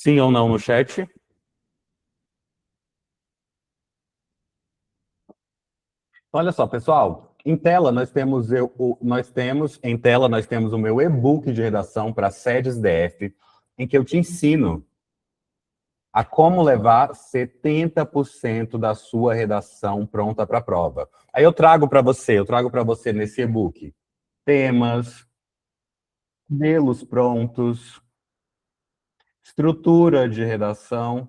Sim ou não no chat? Olha só, pessoal, em tela nós temos o meu e-book de redação para SEDES DF, em que eu te ensino a como levar 70% da sua redação pronta para a prova. Aí eu trago para você nesse e-book temas, modelos prontos, estrutura de redação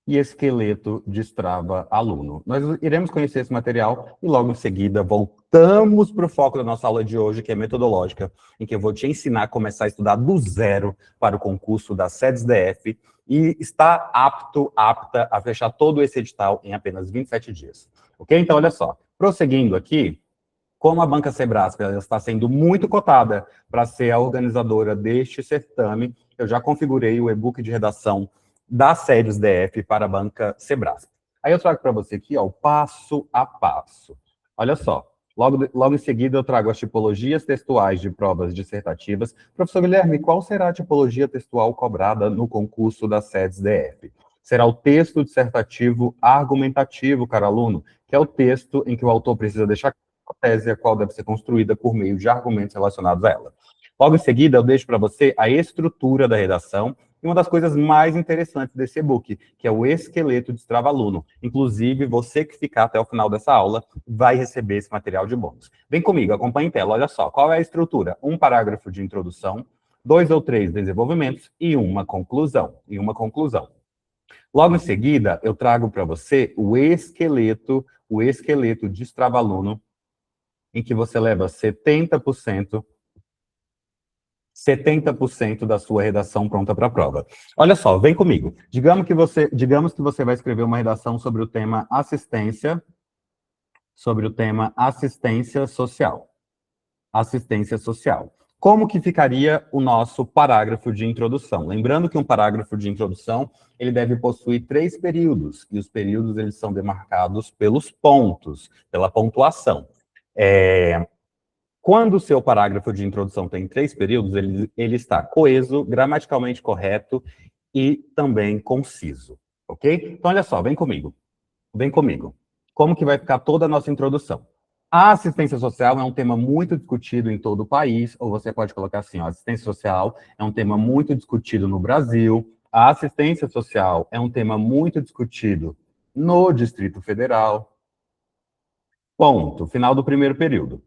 e esqueleto destrava aluno. Nós iremos conhecer esse material e logo em seguida voltamos para o foco da nossa aula de hoje, que é metodológica, em que eu vou te ensinar a começar a estudar do zero para o concurso da SEDES-DF e está apta a fechar todo esse edital em apenas 27 dias. Ok? Então, olha só, prosseguindo aqui, como a Banca Sebrasp ela está sendo muito cotada para ser a organizadora deste certame, eu já configurei o e-book de redação da SEDES DF para a Banca Sebrasp. Aí eu trago para você aqui, ó, o passo a passo. Olha só, logo em seguida eu trago as tipologias textuais de provas dissertativas. Professor Guilherme, qual será a tipologia textual cobrada no concurso da SEDES DF? Será o texto dissertativo argumentativo, caro aluno, que é o texto em que o autor precisa deixar a tese, a qual deve ser construída por meio de argumentos relacionados a ela. Logo em seguida, eu deixo para você a estrutura da redação e uma das coisas mais interessantes desse e-book, que é o esqueleto de destrava-aluno. Inclusive, você que ficar até o final dessa aula vai receber esse material de bônus. Vem comigo, acompanhe em tela. Olha só, qual é a estrutura? Um parágrafo de introdução, 2 ou 3 desenvolvimentos e uma conclusão. Logo em seguida, eu trago para você o esqueleto de destrava-aluno, em que você leva 70% da sua redação pronta para a prova. Olha só, vem comigo. Digamos que você vai escrever uma redação sobre o tema assistência social. Assistência social. Como que ficaria o nosso parágrafo de introdução? Lembrando que um parágrafo de introdução, ele deve possuir 3 períodos, e os períodos eles são demarcados pelos pontos, pela pontuação. Quando o seu parágrafo de introdução tem 3 períodos, ele está coeso, gramaticalmente correto e também conciso, ok? Então, olha só, vem comigo. Como que vai ficar toda a nossa introdução? A assistência social é um tema muito discutido em todo o país, ou você pode colocar assim, ó, assistência social é um tema muito discutido no Brasil, a assistência social é um tema muito discutido no Distrito Federal. Ponto. Final do primeiro período.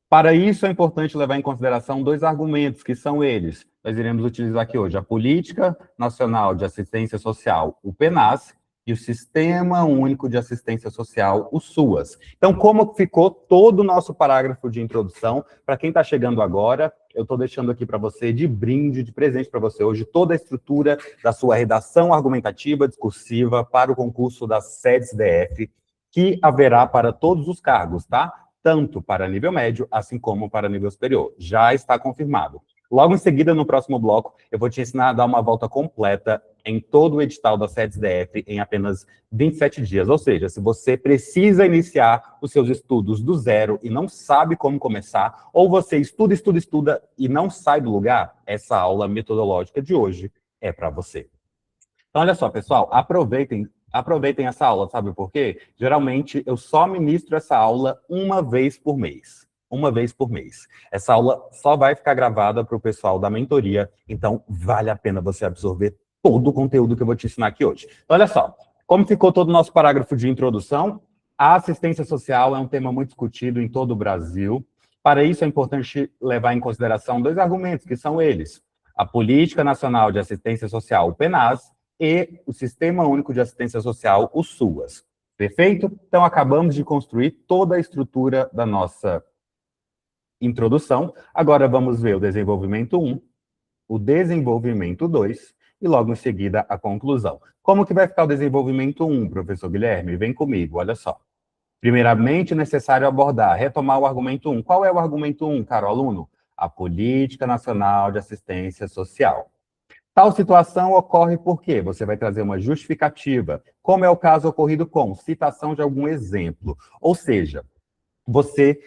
Para isso, é importante levar em consideração 2 argumentos, que são eles. Nós iremos utilizar aqui hoje a Política Nacional de Assistência Social, o PNAS, e o Sistema Único de Assistência Social, o SUAS. Então, como ficou todo o nosso parágrafo de introdução? Para quem está chegando agora, eu estou deixando aqui para você de brinde, de presente para você hoje, toda a estrutura da sua redação argumentativa discursiva para o concurso da SEDES-DF, que haverá para todos os cargos, tá? Tanto para nível médio, assim como para nível superior. Já está confirmado. Logo em seguida, no próximo bloco, eu vou te ensinar a dar uma volta completa em todo o edital da SEDES-DF em apenas 27 dias. Ou seja, se você precisa iniciar os seus estudos do zero e não sabe como começar, ou você estuda e não sai do lugar, essa aula metodológica de hoje é para você. Então, olha só, pessoal, aproveitem essa aula, sabe por quê? Geralmente, eu só ministro essa aula uma vez por mês. Uma vez por mês. Essa aula só vai ficar gravada para o pessoal da mentoria, então vale a pena você absorver todo o conteúdo que eu vou te ensinar aqui hoje. Então, olha só, como ficou todo o nosso parágrafo de introdução, a assistência social é um tema muito discutido em todo o Brasil. Para isso, é importante levar em consideração 2 argumentos, que são eles. A Política Nacional de Assistência Social, o PNAS, e o Sistema Único de Assistência Social, o SUAS. Perfeito? Então, acabamos de construir toda a estrutura da nossa introdução. Agora, vamos ver o desenvolvimento 1, o desenvolvimento 2 e, logo em seguida, a conclusão. Como que vai ficar o desenvolvimento 1, professor Guilherme? Vem comigo, olha só. Primeiramente, necessário abordar, retomar o argumento 1. Qual é o argumento 1, caro aluno? A Política Nacional de Assistência Social. Tal situação ocorre porque você vai trazer uma justificativa, como é o caso ocorrido com citação de algum exemplo. Ou seja, você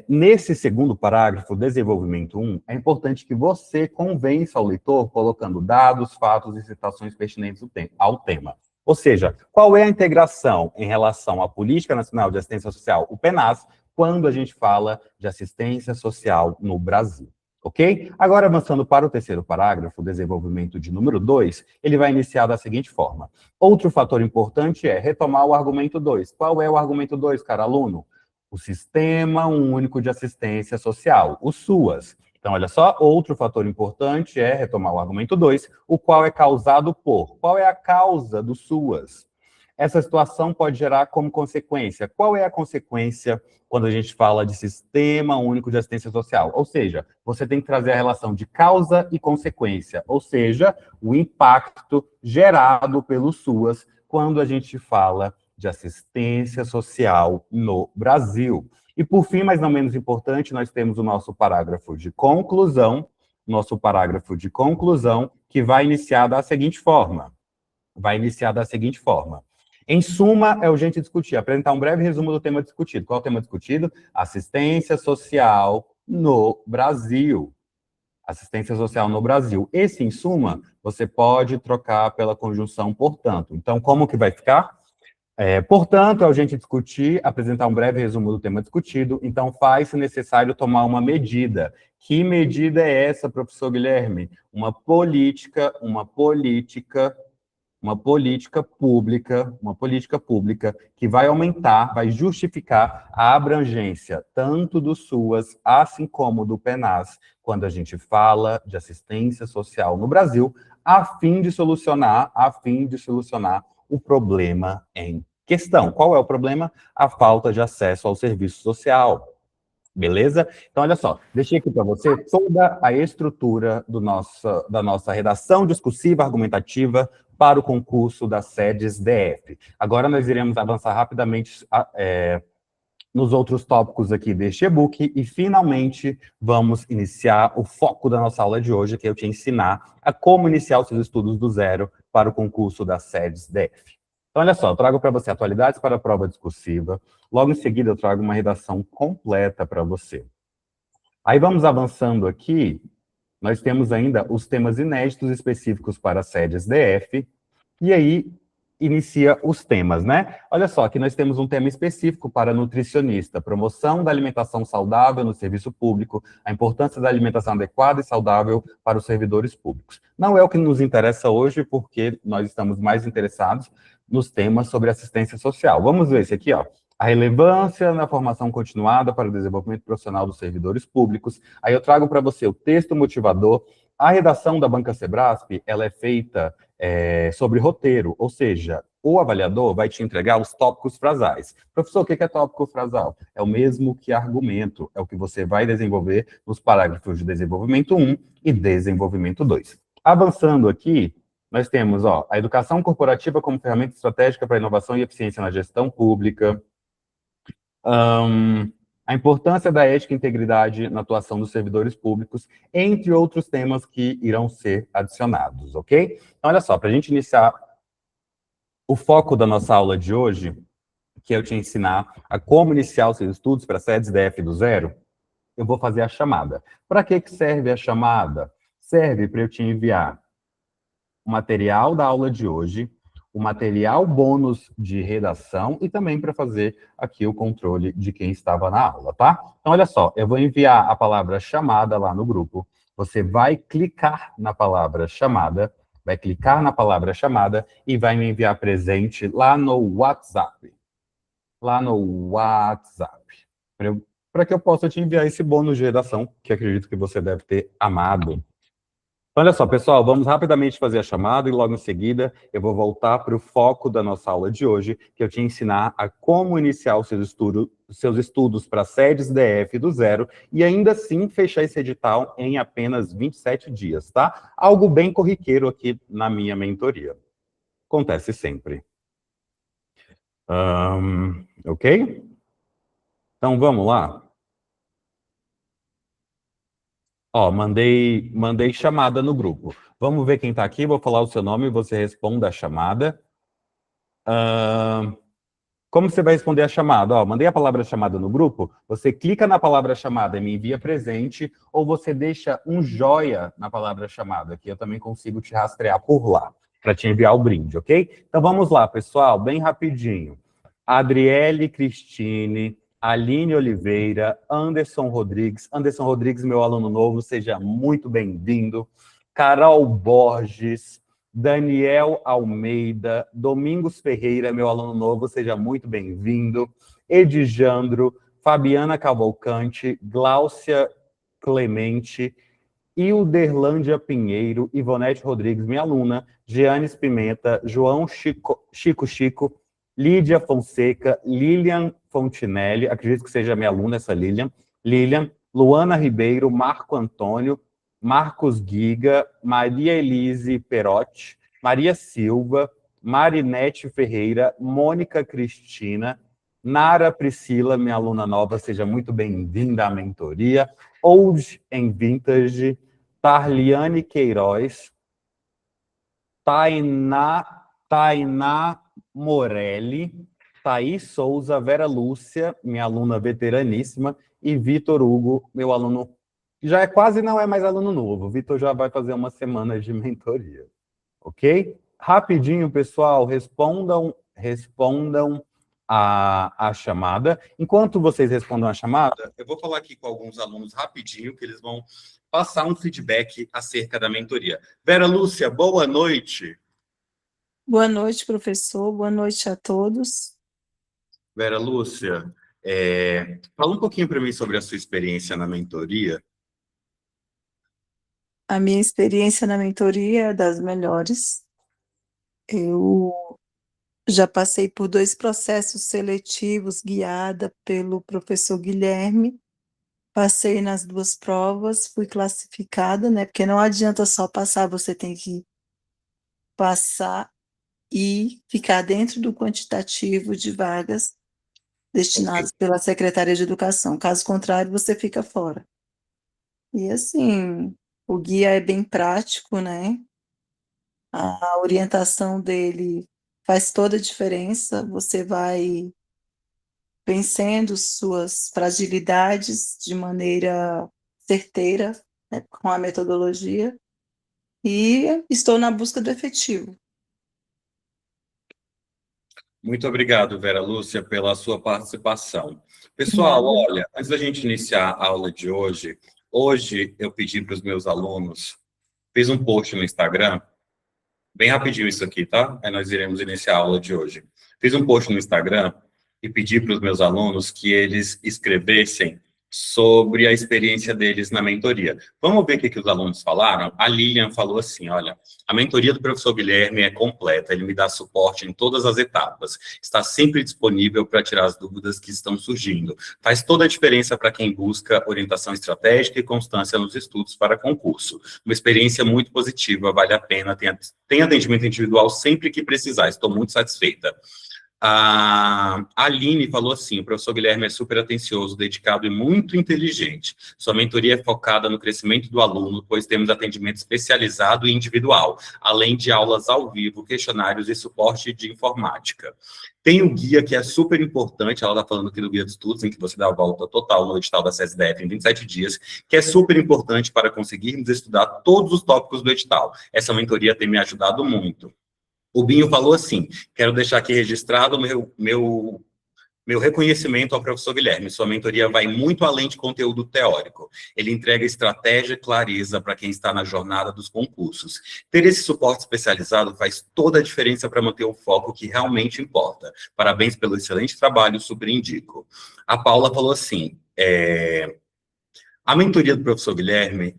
nesse segundo parágrafo, desenvolvimento 1, é importante que você convença o leitor colocando dados, fatos e citações pertinentes ao tema. Ou seja, qual é a integração em relação à Política Nacional de Assistência Social, o PNAS, quando a gente fala de assistência social no Brasil, ok? Agora, avançando para o terceiro parágrafo, o desenvolvimento de número 2, ele vai iniciar da seguinte forma. Outro fator importante é retomar o argumento 2. Qual é o argumento 2, cara aluno? O Sistema Único de Assistência Social, o SUAS. Então, olha só, outro fator importante é retomar o argumento 2, o qual é causado por. Qual é a causa do SUAS? Essa situação pode gerar como consequência. Qual é a consequência quando a gente fala de Sistema Único de Assistência Social? Ou seja, você tem que trazer a relação de causa e consequência, ou seja, o impacto gerado pelo SUAS quando a gente fala de assistência social no Brasil. E por fim, mas não menos importante, nós temos o nosso parágrafo de conclusão, que vai iniciar da seguinte forma. Em suma, é urgente discutir, apresentar um breve resumo do tema discutido. Qual é o tema discutido? Assistência social no Brasil. Assistência social no Brasil. Esse, em suma, você pode trocar pela conjunção portanto. Então, como que vai ficar? Portanto, é urgente discutir, apresentar um breve resumo do tema discutido, então faz-se necessário tomar uma medida. Que medida é essa, professor Guilherme? Uma política pública que vai aumentar, vai justificar a abrangência tanto do SUAS, assim como do PNAS, quando a gente fala de assistência social no Brasil, a fim de solucionar o problema em questão. Qual é o problema? A falta de acesso ao serviço social. Beleza? Então, olha só, deixei aqui para você toda a estrutura da nossa redação discursiva argumentativa para o concurso das SEDES DF. Agora nós iremos avançar rapidamente nos outros tópicos aqui deste e-book e, finalmente, vamos iniciar o foco da nossa aula de hoje, que é eu te ensinar a como iniciar os seus estudos do zero para o concurso das SEDES DF. Então, olha só, eu trago para você atualidades para a prova discursiva. Logo em seguida, eu trago uma redação completa para você. Aí vamos avançando aqui. Nós temos ainda os temas inéditos específicos para a SEDES DF. E aí, inicia os temas, né? Olha só, aqui nós temos um tema específico para nutricionista, promoção da alimentação saudável no serviço público, a importância da alimentação adequada e saudável para os servidores públicos. Não é o que nos interessa hoje, porque nós estamos mais interessados nos temas sobre assistência social. Vamos ver esse aqui, ó. A relevância na formação continuada para o desenvolvimento profissional dos servidores públicos. Aí eu trago para você o texto motivador. A redação da Banca Sebrasp, ela é feita sobre roteiro, ou seja, o avaliador vai te entregar os tópicos frasais. Professor, o que é tópico frasal? É o mesmo que argumento, é o que você vai desenvolver nos parágrafos de desenvolvimento 1 e desenvolvimento 2. Avançando aqui, nós temos a educação corporativa como ferramenta estratégica para inovação e eficiência na gestão pública, a importância da ética e integridade na atuação dos servidores públicos, entre outros temas que irão ser adicionados, ok? Então, olha só, para a gente iniciar o foco da nossa aula de hoje, que é eu te ensinar a como iniciar os seus estudos para a SEDES DF do zero, eu vou fazer a chamada. Para que serve a chamada? Serve para eu te enviar o material da aula de hoje, o material bônus de redação e também para fazer aqui o controle de quem estava na aula, tá? Então, olha só, eu vou enviar a palavra chamada lá no grupo, você vai clicar na palavra chamada, e vai me enviar presente lá no WhatsApp. Para que eu possa te enviar esse bônus de redação, que acredito que você deve ter amado. Olha só, pessoal, vamos rapidamente fazer a chamada e logo em seguida eu vou voltar para o foco da nossa aula de hoje, que eu te ensinar a como iniciar os seus estudos para a SEDES DF do zero e ainda assim fechar esse edital em apenas 27 dias, tá? Algo bem corriqueiro aqui na minha mentoria. Acontece sempre. Ok? Então, vamos lá. Mandei chamada no grupo. Vamos ver quem está aqui, vou falar o seu nome e você responda a chamada. Como você vai responder a chamada? Ó, mandei a palavra chamada no grupo, você clica na palavra chamada e me envia presente, ou você deixa um joia na palavra chamada, que eu também consigo te rastrear por lá, para te enviar o brinde, ok? Então vamos lá, pessoal, bem rapidinho. Adriele Cristine, Aline Oliveira, Anderson Rodrigues. Anderson Rodrigues, meu aluno novo, seja muito bem-vindo. Carol Borges, Daniel Almeida, Domingos Ferreira, meu aluno novo, seja muito bem-vindo. Edjandro, Fabiana Cavalcante, Gláucia Clemente, Hilderlândia Pinheiro, Ivonete Rodrigues, minha aluna, Gianes Pimenta, João Chico, Lídia Fonseca, Lilian Fontinelli, acredito que seja minha aluna essa Lilian, Luana Ribeiro, Marco Antônio, Marcos Giga, Maria Elise Perotti, Maria Silva, Marinete Ferreira, Mônica Cristina, Nara Priscila, minha aluna nova, seja muito bem-vinda à mentoria, Old em Vintage, Tarliane Queiroz, Tainá Morelli, Thaís Souza, Vera Lúcia, minha aluna veteraníssima, e Vitor Hugo, meu aluno, que já não é mais aluno novo. O Vitor já vai fazer uma semana de mentoria, ok? Rapidinho, pessoal, respondam a chamada. Enquanto vocês respondam a chamada, eu vou falar aqui com alguns alunos rapidinho, que eles vão passar um feedback acerca da mentoria. Vera Lúcia, boa noite. Boa noite, professor. Boa noite a todos. Vera Lúcia, fala um pouquinho para mim sobre a sua experiência na mentoria. A minha experiência na mentoria é das melhores. Eu já passei por 2 processos seletivos guiada pelo professor Guilherme. Passei nas 2 provas, fui classificada, né? Porque não adianta só passar, você tem que passar e ficar dentro do quantitativo de vagas destinadas pela Secretaria de Educação. Caso contrário, você fica fora. E assim, o guia é bem prático, né? A orientação dele faz toda a diferença. Você vai vencendo suas fragilidades de maneira certeira, né, com a metodologia. E estou na busca do efetivo. Muito obrigado, Vera Lúcia, pela sua participação. Pessoal, olha, antes da gente iniciar a aula de hoje eu pedi para os meus alunos, fiz um post no Instagram, bem rapidinho isso aqui, tá? Aí nós iremos iniciar a aula de hoje. Fiz um post no Instagram e pedi para os meus alunos que eles escrevessem sobre a experiência deles na mentoria. Vamos ver o que os alunos falaram? A Lilian falou assim, olha, a mentoria do professor Guilherme é completa, ele me dá suporte em todas as etapas, está sempre disponível para tirar as dúvidas que estão surgindo. Faz toda a diferença para quem busca orientação estratégica e constância nos estudos para concurso. Uma experiência muito positiva, vale a pena, tem atendimento individual sempre que precisar, estou muito satisfeita. A Aline falou assim, o professor Guilherme é super atencioso, dedicado e muito inteligente. Sua mentoria é focada no crescimento do aluno, pois temos atendimento especializado e individual, além de aulas ao vivo, questionários e suporte de informática. Tem um guia que é super importante, ela está falando aqui do guia de estudos, em que você dá a volta total no edital da CESDF em 27 dias, que é super importante para conseguirmos estudar todos os tópicos do edital. Essa mentoria tem me ajudado muito. O Binho falou assim, quero deixar aqui registrado o meu reconhecimento ao professor Guilherme. Sua mentoria vai muito além de conteúdo teórico. Ele entrega estratégia e clareza para quem está na jornada dos concursos. Ter esse suporte especializado faz toda a diferença para manter o foco que realmente importa. Parabéns pelo excelente trabalho, super indico. A Paula falou assim, a mentoria do professor Guilherme,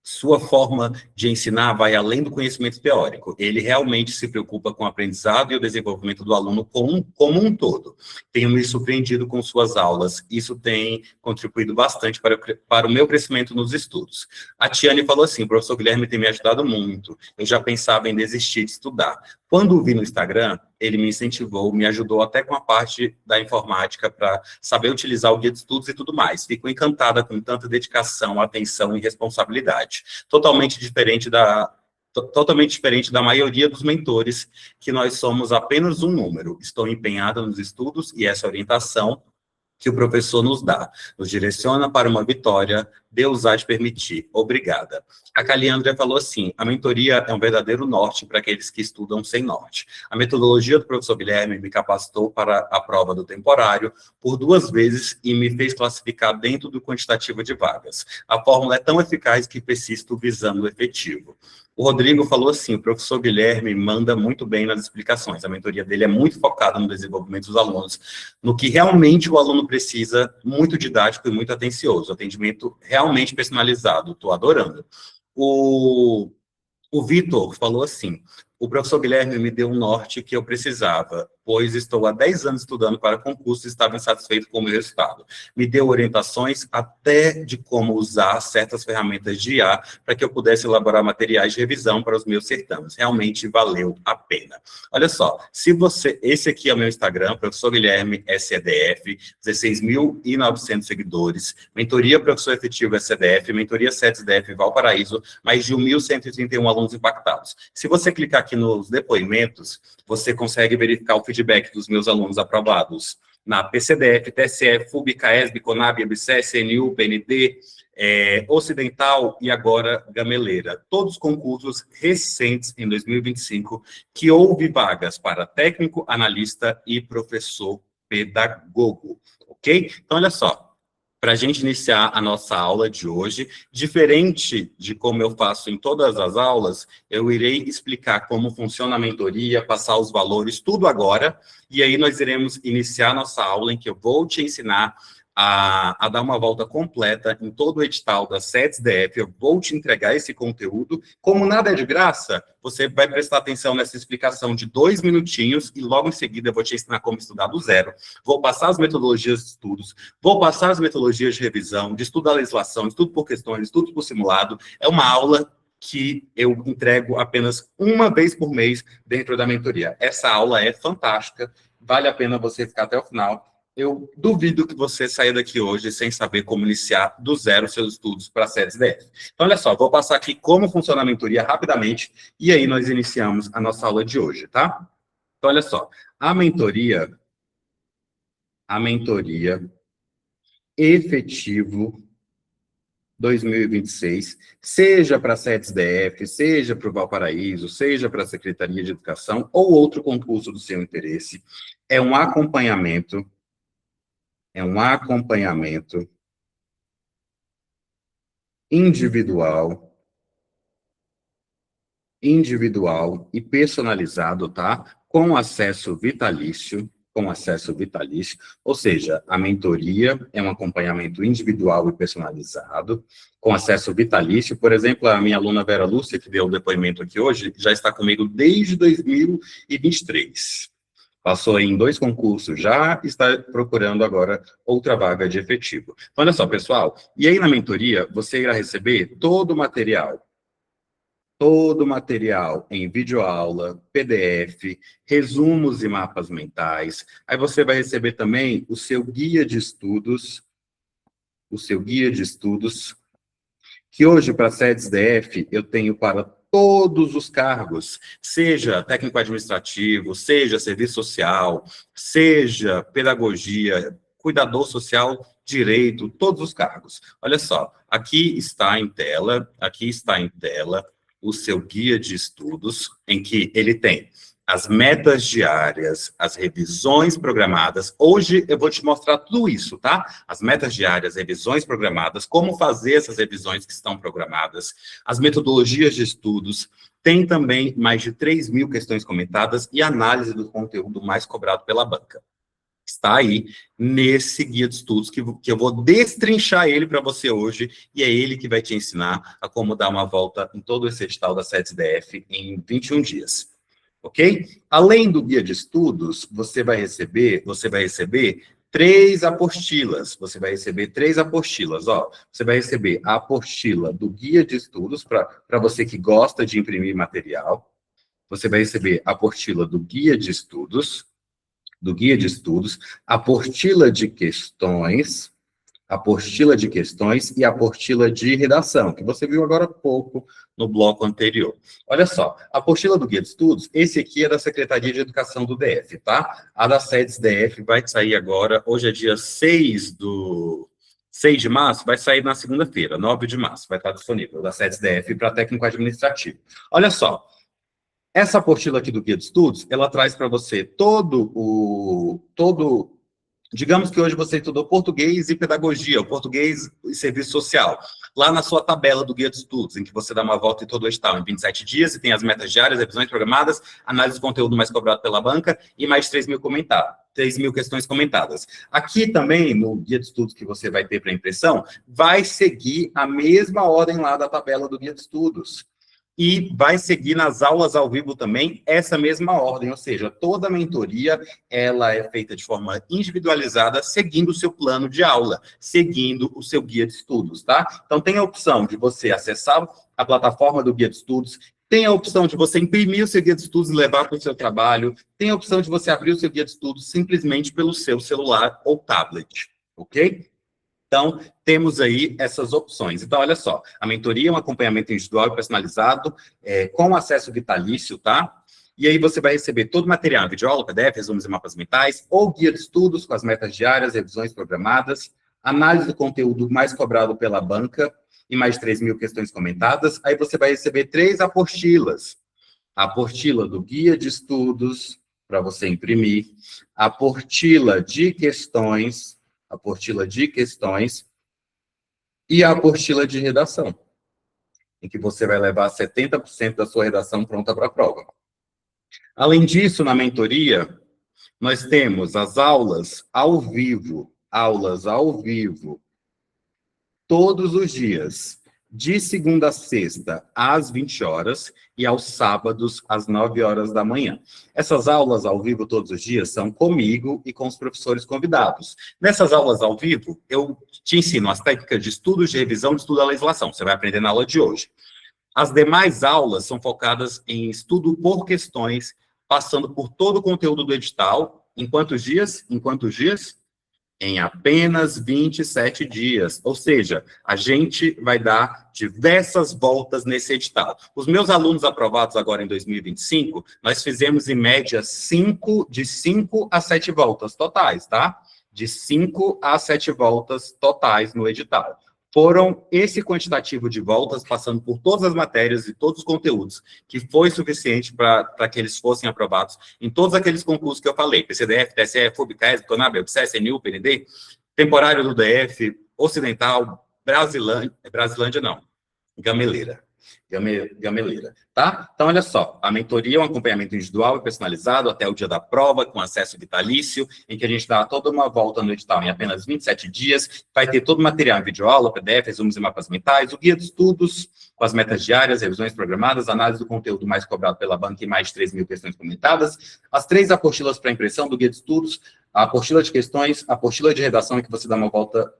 sua forma de ensinar vai além do conhecimento teórico. Ele realmente se preocupa com o aprendizado e o desenvolvimento do aluno como um todo. Tenho me surpreendido com suas aulas. Isso tem contribuído bastante para o meu crescimento nos estudos. A Tiane falou assim, o professor Guilherme tem me ajudado muito. Eu já pensava em desistir de estudar. Quando o vi no Instagram, ele me incentivou, me ajudou até com a parte da informática para saber utilizar o guia de estudos e tudo mais. Fico encantada com tanta dedicação, atenção e responsabilidade. Totalmente diferente da totalmente diferente da maioria dos mentores, que nós somos apenas um número. Estou empenhada nos estudos e essa orientação que o professor nos dá, nos direciona para uma vitória, Deus há de permitir. Obrigada. A Caliandra falou assim, a mentoria é um verdadeiro norte para aqueles que estudam sem norte. A metodologia do professor Guilherme me capacitou para a prova do temporário por 2 vezes e me fez classificar dentro do quantitativo de vagas. A fórmula é tão eficaz que persisto visando o efetivo. O Rodrigo falou assim, o professor Guilherme manda muito bem nas explicações, a mentoria dele é muito focada no desenvolvimento dos alunos, no que realmente o aluno precisa, muito didático e muito atencioso, atendimento realmente personalizado, estou adorando. O Vitor falou assim, o professor Guilherme me deu um norte que eu precisava, pois estou há 10 anos estudando para concurso e estava insatisfeito com o meu resultado. Me deu orientações até de como usar certas ferramentas de IA para que eu pudesse elaborar materiais de revisão para os meus certames. Realmente valeu a pena. Olha só, se você... Esse aqui é o meu Instagram, professor Guilherme SEDF, 16.900 seguidores, mentoria professor efetivo SEDF, mentoria SEDF Valparaíso, mais de 1.131 alunos impactados. Se você clicar aqui nos depoimentos, você consegue verificar o feedback dos meus alunos aprovados na PCDF, TSE, FUB, CAESB, CONAB, IBCE, CNU, PND, Ocidental e agora Gameleira. Todos concursos recentes em 2025 que houve vagas para técnico, analista e professor pedagogo, ok? Então, olha só. Para a gente iniciar a nossa aula de hoje, diferente de como eu faço em todas as aulas, eu irei explicar como funciona a mentoria, passar os valores, tudo agora, e aí nós iremos iniciar a nossa aula em que eu vou te ensinar a dar uma volta completa em todo o edital da SEDES-DF, eu vou te entregar esse conteúdo. Como nada é de graça, você vai prestar atenção nessa explicação de 2 minutinhos e logo em seguida eu vou te ensinar como estudar do zero. Vou passar as metodologias de estudos, vou passar as metodologias de revisão, de estudo da legislação, estudo por questões, estudo por simulado. É uma aula que eu entrego apenas uma vez por mês dentro da mentoria. Essa aula é fantástica, vale a pena você ficar até o final. Eu duvido que você saia daqui hoje sem saber como iniciar do zero seus estudos para a SEDES-DF. Então, olha só, vou passar aqui como funciona a mentoria rapidamente, e aí nós iniciamos a nossa aula de hoje, tá? Então, olha só, a mentoria efetivo 2026, seja para a SEDES-DF, seja para o Valparaíso, seja para a Secretaria de Educação ou outro concurso do seu interesse, é um acompanhamento individual e personalizado, tá? Com acesso vitalício, ou seja, a mentoria é um acompanhamento individual e personalizado, com acesso vitalício. Por exemplo, a minha aluna Vera Lúcia, que deu o depoimento aqui hoje, já está comigo desde 2023. Passou em 2 concursos, já está procurando agora outra vaga de efetivo. Então, olha só, pessoal, e aí na mentoria você irá receber todo o material em videoaula, PDF, resumos e mapas mentais. Aí você vai receber também o seu guia de estudos, que hoje para a SEDES-DF eu tenho para todos os cargos, seja técnico administrativo, seja serviço social, seja pedagogia, cuidador social, direito, todos os cargos. Olha só, aqui está em tela o seu guia de estudos, em que ele tem as metas diárias, as revisões programadas. Hoje eu vou te mostrar tudo isso, tá? As metas diárias, revisões programadas, como fazer essas revisões que estão programadas, as metodologias de estudos. Tem também mais de 3.000 questões comentadas e análise do conteúdo mais cobrado pela banca. Está aí nesse guia de estudos que eu vou destrinchar ele para você hoje, e é ele que vai te ensinar a como dar uma volta em todo esse edital da SEDES-DF em 21 dias. Ok? Além do guia de estudos, você vai receber 3 apostilas. Você vai receber 3 apostilas, ó. Você vai receber a apostila do guia de estudos, para você que gosta de imprimir material. Você vai receber a apostila do guia de estudos, apostila de questões, apostila de questões e apostila de redação, que você viu agora há pouco no bloco anterior. Olha só, a apostila do Guia de Estudos, esse aqui é da Secretaria de Educação do DF, tá? A da SEDES DF vai sair agora, hoje é dia 6 de março, vai sair na segunda-feira, 9 de março, vai estar disponível, da SEDES DF para técnico administrativo. Olha só, essa apostila aqui do Guia de Estudos, ela traz para você digamos que hoje você estudou português e pedagogia, ou português e serviço social, lá na sua tabela do Guia de Estudos, em que você dá uma volta em todo o edital em 27 dias, e tem as metas diárias, revisões programadas, análise do conteúdo mais cobrado pela banca, e mais 3.000 questões comentadas. Aqui também, no Guia de Estudos que você vai ter para impressão, vai seguir a mesma ordem lá da tabela do Guia de Estudos. E vai seguir nas aulas ao vivo também essa mesma ordem, ou seja, toda a mentoria, ela é feita de forma individualizada, seguindo o seu plano de aula, seguindo o seu guia de estudos, tá? Então, tem a opção de você acessar a plataforma do Guia de Estudos, tem a opção de você imprimir o seu guia de estudos e levar para o seu trabalho, tem a opção de você abrir o seu guia de estudos simplesmente pelo seu celular ou tablet, ok? Então, temos aí essas opções. Então, olha só, a mentoria é um acompanhamento individual e personalizado, com acesso vitalício, tá? E aí você vai receber todo o material, videoaula, PDF, resumos e mapas mentais, ou guia de estudos com as metas diárias, revisões programadas, análise do conteúdo mais cobrado pela banca e mais 3.000 questões comentadas. Aí você vai receber 3 apostilas. A apostila do guia de estudos, para você imprimir, a apostila de questões e a apostila de redação, em que você vai levar 70% da sua redação pronta para a prova. Além disso, na mentoria, nós temos as aulas ao vivo, todos os dias, de segunda a sexta, às 20 horas, e aos sábados, às 9 horas da manhã. Essas aulas ao vivo todos os dias são comigo e com os professores convidados. Nessas aulas ao vivo, eu te ensino as técnicas de estudo, de revisão, de estudo da legislação. Você vai aprender na aula de hoje. As demais aulas são focadas em estudo por questões, passando por todo o conteúdo do edital. Em quantos dias? Em apenas 27 dias. Ou seja, a gente vai dar diversas voltas nesse edital. Os meus alunos aprovados agora em 2025, nós fizemos em média de 5 a 7 voltas totais, tá? De 5 a 7 voltas totais no edital. Foram esse quantitativo de voltas, passando por todas as matérias e todos os conteúdos, que foi suficiente para que eles fossem aprovados em todos aqueles concursos que eu falei, PCDF, TSE, FUB, CAES, CONAB, UBSES, CNU, PND, temporário do DF, Ocidental, Brasilândia não, Gameleira, tá? Então, olha só, a mentoria é um acompanhamento individual e personalizado até o dia da prova, com acesso vitalício, em que a gente dá toda uma volta no edital em apenas 27 dias, vai ter todo o material em videoaula, PDF, resumos e mapas mentais, o guia de estudos, com as metas diárias, revisões programadas, análise do conteúdo mais cobrado pela banca e mais de 3.000 questões comentadas, as 3 apostilas para impressão do guia de estudos, a apostila de questões, a apostila de redação, em que você dá uma volta,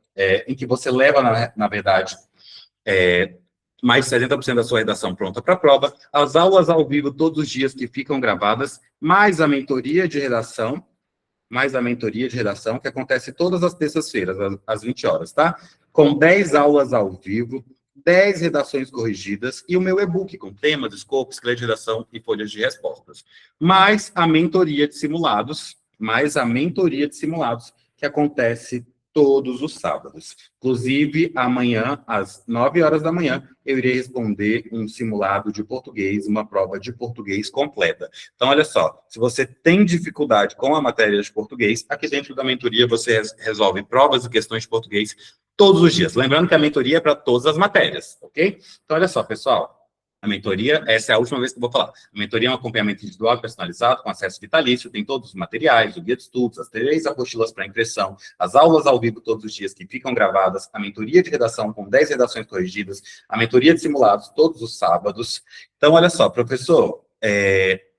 em que você leva, na verdade, mais de 70% da sua redação pronta para a prova, as aulas ao vivo todos os dias que ficam gravadas, mais a mentoria de redação, que acontece todas as terças-feiras, às 20 horas, tá? Com 10 aulas ao vivo, 10 redações corrigidas e o meu e-book com temas, escopos, esqueleto de redação e folhas de respostas. Mais a mentoria de simulados, que acontece todos os sábados. Inclusive, amanhã, às 9 horas da manhã, eu irei responder um simulado de português, uma prova de português completa. Então, olha só, se você tem dificuldade com a matéria de português, aqui dentro da mentoria você resolve provas e questões de português todos os dias. Lembrando que a mentoria é para todas as matérias, ok? Então, olha só, pessoal. A mentoria, essa é a última vez que eu vou falar. A mentoria é um acompanhamento individual personalizado, com acesso vitalício, tem todos os materiais, o guia de estudos, as 3 apostilas para impressão, as aulas ao vivo todos os dias que ficam gravadas, a mentoria de redação com 10 redações corrigidas, a mentoria de simulados todos os sábados. Então, olha só, professor,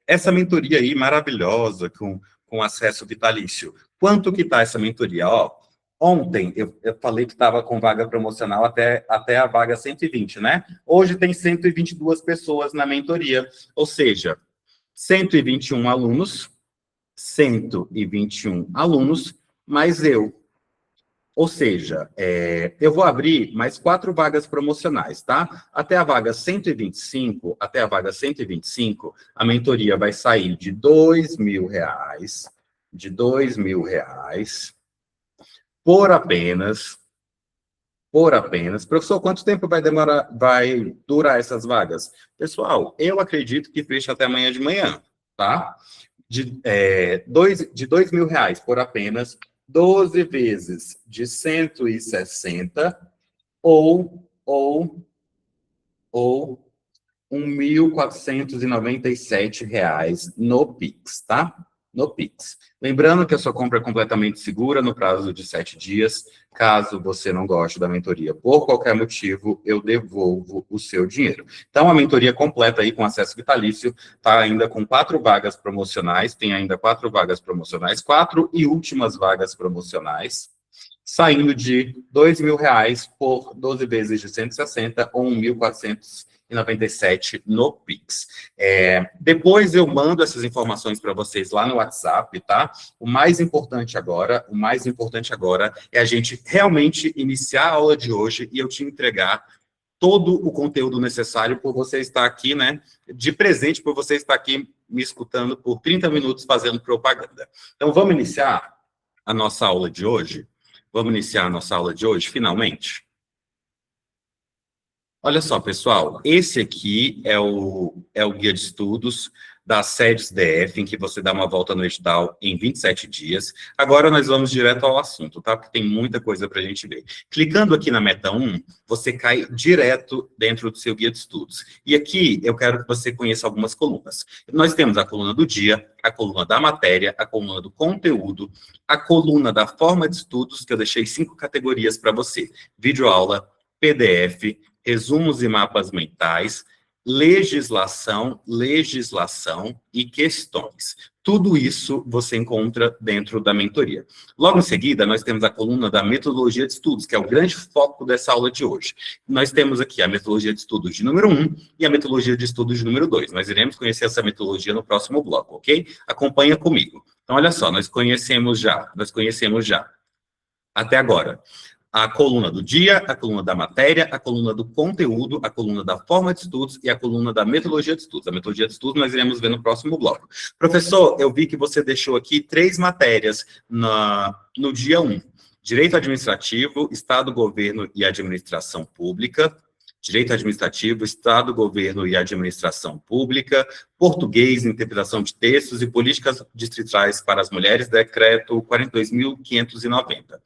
essa mentoria aí maravilhosa, com acesso vitalício, quanto que está essa mentoria? Ó, ontem, eu falei que estava com vaga promocional até a vaga 120, né? Hoje tem 122 pessoas na mentoria, ou seja, 121 alunos, mais eu. Ou seja, eu vou abrir mais 4 vagas promocionais, tá? Até a vaga 125, a mentoria vai sair de R$ 2.000, por apenas. Professor, quanto tempo vai durar essas vagas? Pessoal, eu acredito que fecha até amanhã de manhã, tá? De R$ 2.000 por apenas 12 vezes de 160 ou R$ 1.497 no Pix, tá? No Pix. Lembrando que a sua compra é completamente segura no prazo de 7 dias. Caso você não goste da mentoria por qualquer motivo, eu devolvo o seu dinheiro. Então, a mentoria completa aí com acesso vitalício está ainda com 4 vagas promocionais, tem ainda 4 vagas promocionais, 4 e últimas vagas promocionais, saindo de R$ 2.000 por 12 vezes de 160 ou 1.497 no Pix. Depois eu mando essas informações para vocês lá no WhatsApp, tá? O mais importante agora é a gente realmente iniciar a aula de hoje e eu te entregar todo o conteúdo necessário por você estar aqui, né? De presente, por você estar aqui me escutando por 30 minutos fazendo propaganda. Então, vamos iniciar a nossa aula de hoje? Finalmente? Olha só, pessoal, esse aqui é o guia de estudos da SEDES DF, em que você dá uma volta no edital em 27 dias. Agora nós vamos direto ao assunto, tá? Porque tem muita coisa para a gente ver. Clicando aqui na meta 1, você cai direto dentro do seu guia de estudos. E aqui eu quero que você conheça algumas colunas. Nós temos a coluna do dia, a coluna da matéria, a coluna do conteúdo, a coluna da forma de estudos, que eu deixei 5 categorias para você. Videoaula, PDF, resumos e mapas mentais, legislação e questões. Tudo isso você encontra dentro da mentoria. Logo em seguida, nós temos a coluna da metodologia de estudos, que é o grande foco dessa aula de hoje. Nós temos aqui a metodologia de estudos de número 1 e a metodologia de estudos de número 2. Nós iremos conhecer essa metodologia no próximo bloco, ok? Acompanha comigo. Então, olha só, nós conhecemos já, até agora, a coluna do dia, a coluna da matéria, a coluna do conteúdo, a coluna da forma de estudos e a coluna da metodologia de estudos. A metodologia de estudos nós iremos ver no próximo bloco. Professor, eu vi que você deixou aqui 3 matérias no dia 1. Direito administrativo, Estado, Governo e Administração Pública. Direito administrativo, Estado, Governo e Administração Pública. Português, interpretação de textos e políticas distritais para as mulheres, decreto 42.590.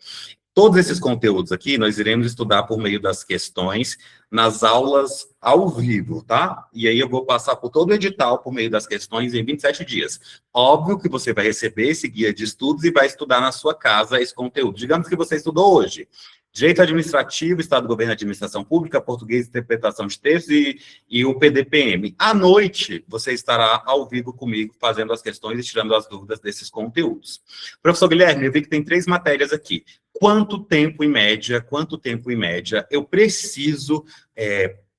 Todos esses conteúdos aqui, nós iremos estudar por meio das questões nas aulas ao vivo, tá? E aí eu vou passar por todo o edital por meio das questões em 27 dias. Óbvio que você vai receber esse guia de estudos e vai estudar na sua casa esse conteúdo. Digamos que você estudou hoje Direito Administrativo, Estado, Governo e Administração Pública, Português, Interpretação de Textos e o PDPM. À noite, você estará ao vivo comigo, fazendo as questões e tirando as dúvidas desses conteúdos. Professor Guilherme, eu vi que tem 3 matérias aqui. Quanto tempo em média eu preciso,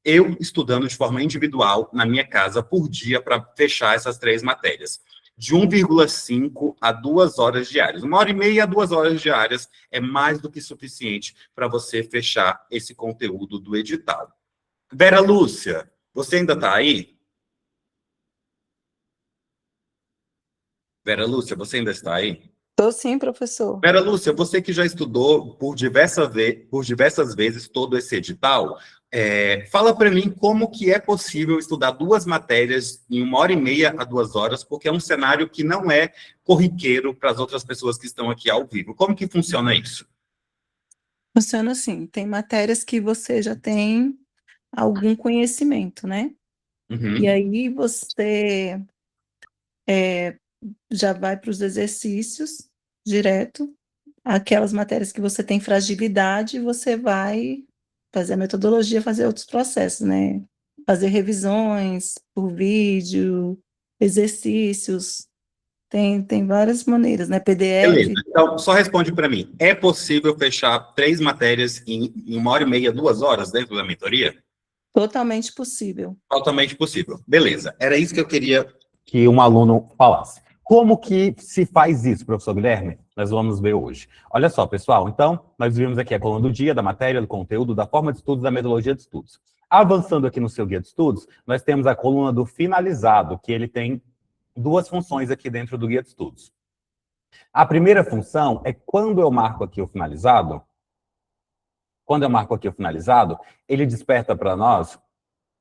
eu estudando de forma individual na minha casa por dia para fechar essas 3 matérias? De 1,5 a 2 horas diárias. 1h30 a 2 horas diárias é mais do que suficiente para você fechar esse conteúdo do edital. Vera Lúcia, você ainda está aí? Vera Lúcia, você ainda está aí? Estou sim, professor. Vera Lúcia, você que já estudou por diversas vezes todo esse edital, fala para mim como que é possível estudar 2 matérias em 1h30 a 2 horas, porque é um cenário que não é corriqueiro para as outras pessoas que estão aqui ao vivo. Como que funciona isso? Funciona assim, tem matérias que você já tem algum conhecimento, né? Uhum. E aí você já vai para os exercícios direto, aquelas matérias que você tem fragilidade, você vai fazer a metodologia, fazer outros processos, né? Fazer revisões por vídeo, exercícios, tem várias maneiras, né? Beleza, PDF, então só responde para mim. É possível fechar 3 matérias em 1h30, 2 horas dentro da mentoria? totalmente possível. Totalmente possível. Beleza, era isso que eu queria que um aluno falasse. Como que se faz isso, professor Guilherme? Nós vamos ver hoje. Olha só, pessoal, então, nós vimos aqui a coluna do dia, da matéria, do conteúdo, da forma de estudos, da metodologia de estudos. Avançando aqui no seu guia de estudos, nós temos a coluna do finalizado, que ele tem duas funções aqui dentro do guia de estudos. A primeira função é quando eu marco aqui o finalizado, ele desperta para nós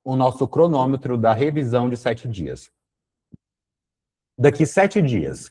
o nosso cronômetro da revisão de 7 dias. Daqui 7 dias,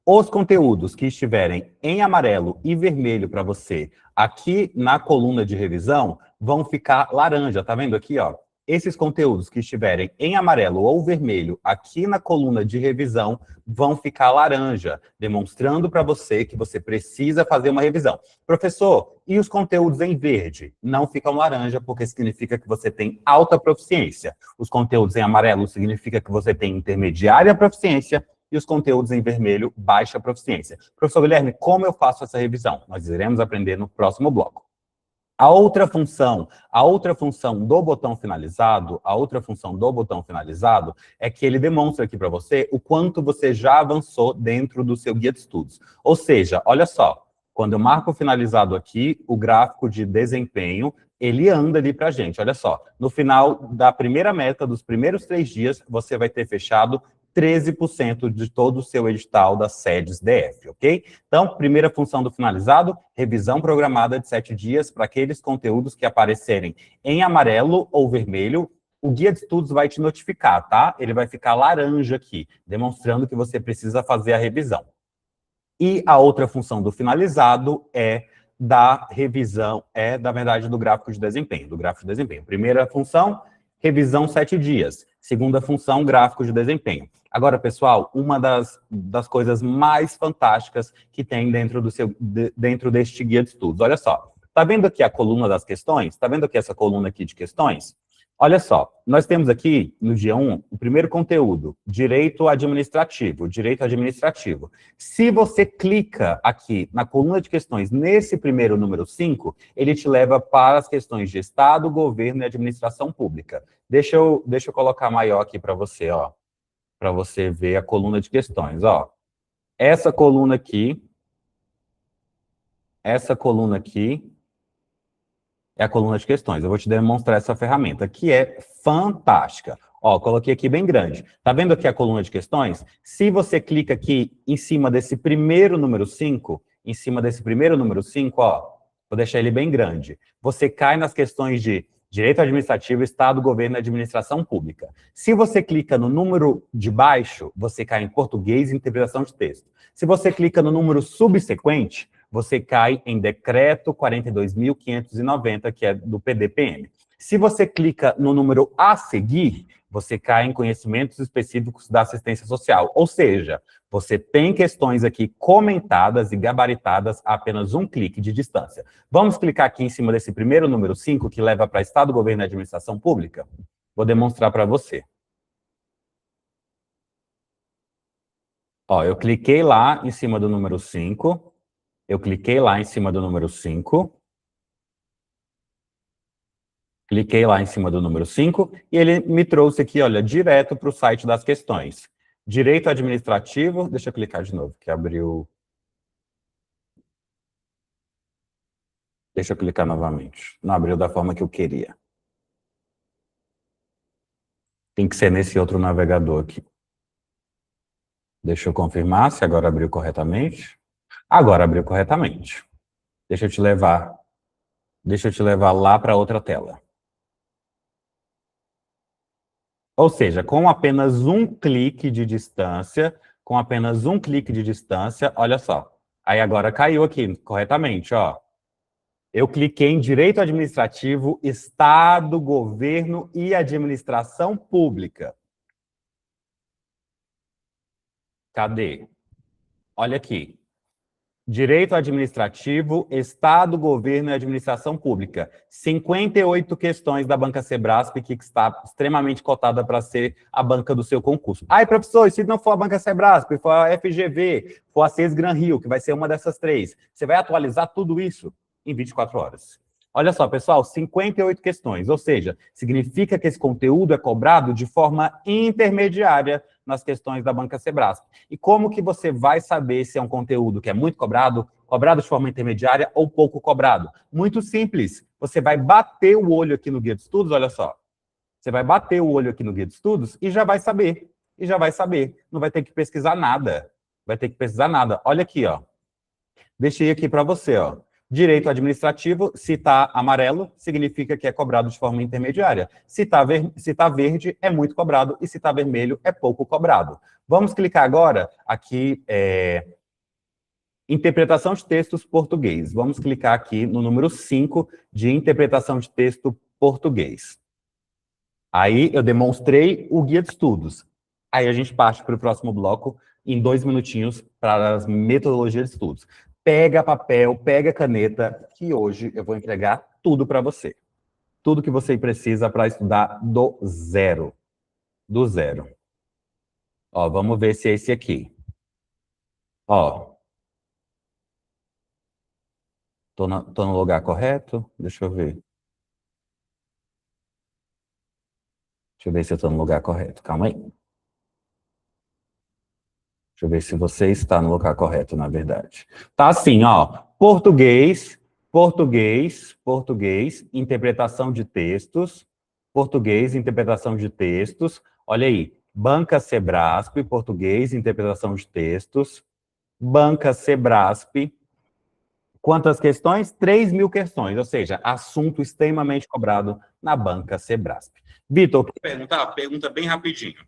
os conteúdos que estiverem em amarelo e vermelho para você aqui na coluna de revisão vão ficar laranja, tá vendo aqui, ó? Esses conteúdos que estiverem em amarelo ou vermelho aqui na coluna de revisão vão ficar laranja, demonstrando para você que você precisa fazer uma revisão. Professor, e os conteúdos em verde? Não ficam laranja, porque significa que você tem alta proficiência. Os conteúdos em amarelo significa que você tem intermediária proficiência, e os conteúdos em vermelho, baixa proficiência. Professor Guilherme, como eu faço essa revisão? Nós iremos aprender no próximo bloco. A outra função do botão finalizado, é que ele demonstra aqui para você o quanto você já avançou dentro do seu guia de estudos. Ou seja, olha só, quando eu marco finalizado aqui, o gráfico de desempenho, ele anda ali para a gente, olha só. No final da primeira meta, dos primeiros 3 dias, você vai ter fechado 13% de todo o seu edital das SEDES DF, ok? Então, primeira função do finalizado, revisão programada de 7 dias para aqueles conteúdos que aparecerem em amarelo ou vermelho. O guia de estudos vai te notificar, tá? Ele vai ficar laranja aqui, demonstrando que você precisa fazer a revisão. E a outra função do finalizado é da revisão, na verdade, do gráfico de desempenho, Primeira função, revisão 7 dias. Segunda função, gráfico de desempenho. Agora, pessoal, uma das coisas mais fantásticas que tem dentro deste guia de estudos. Olha só, tá vendo aqui a coluna das questões? Tá vendo aqui essa coluna aqui de questões? Olha só, nós temos aqui, no dia 1, o primeiro conteúdo, direito administrativo. Se você clica aqui na coluna de questões, nesse primeiro número 5, ele te leva para as questões de Estado, governo e administração pública. Deixa eu colocar maior aqui para você, ó, para você ver a coluna de questões, ó. Essa coluna aqui é a coluna de questões. Eu vou te demonstrar essa ferramenta, que é fantástica. Ó, coloquei aqui bem grande. Tá vendo aqui a coluna de questões? Se você clica aqui em cima desse primeiro número 5, ó, vou deixar ele bem grande. Você cai nas questões de direito administrativo, Estado, governo e administração pública. Se você clica no número de baixo, você cai em português e interpretação de texto. Se você clica no número subsequente, você cai em decreto 42.590, que é do PDPM. Se você clica no número a seguir, você cai em conhecimentos específicos da assistência social. Ou seja, você tem questões aqui comentadas e gabaritadas a apenas um clique de distância. Vamos clicar aqui em cima desse primeiro número 5, que leva para Estado, Governo e Administração Pública? Vou demonstrar para você. Ó, eu cliquei lá em cima do número 5. Cliquei lá em cima do número 5 e ele me trouxe aqui, olha, direto para o site das questões. Direito administrativo, deixa eu clicar de novo, que abriu. Deixa eu clicar novamente. Não abriu da forma que eu queria. Tem que ser nesse outro navegador aqui. Deixa eu confirmar se agora abriu corretamente. Agora abriu corretamente. Deixa eu te levar lá para outra tela. Ou seja, com apenas um clique de distância, olha só. Aí agora caiu aqui corretamente, ó. Eu cliquei em Direito Administrativo, Estado, Governo e Administração Pública. Cadê? Olha aqui. Direito Administrativo, Estado, Governo e Administração Pública. 58 questões da banca Sebrasp, que está extremamente cotada para ser a banca do seu concurso. Ai, professor, e se não for a banca Sebrasp, for a FGV, for a CES Gran Rio, que vai ser uma dessas 3, você vai atualizar tudo isso em 24 horas. Olha só, pessoal, 58 questões, ou seja, significa que esse conteúdo é cobrado de forma intermediária nas questões da Banca Sebrasp. E como que você vai saber se é um conteúdo que é muito cobrado, cobrado de forma intermediária ou pouco cobrado? Muito simples. Você vai bater o olho aqui no Guia de Estudos, olha só. Você vai bater o olho aqui no Guia de Estudos e já vai saber. E já vai saber. Não vai ter que pesquisar nada. Vai ter que pesquisar nada. Olha aqui, ó. Deixei aqui para você, ó. Direito administrativo, se está amarelo, significa que é cobrado de forma intermediária. Se tá verde, é muito cobrado. E se está vermelho, é pouco cobrado. Vamos clicar agora aqui, interpretação de textos português. Vamos clicar aqui no número 5 de interpretação de texto português. Aí eu demonstrei o guia de estudos. Aí a gente parte para o próximo bloco, em 2 minutinhos, para as metodologias de estudos. Pega papel, pega caneta, que hoje eu vou entregar tudo para você. Tudo que você precisa para estudar do zero. Do zero. Ó, vamos ver se é esse aqui. Ó. Tô no lugar correto? Deixa eu ver. Deixa eu ver se eu estou no lugar correto. Calma aí. Deixa eu ver se você está no lugar correto, na verdade. Tá assim, ó. Português, português, português, interpretação de textos. Português, interpretação de textos. Olha aí. Banca Sebrasp, português, interpretação de textos. Banca Sebrasp. Quantas questões? 3.000 questões, ou seja, assunto extremamente cobrado na Banca Sebrasp. Vitor, pergunta bem rapidinho.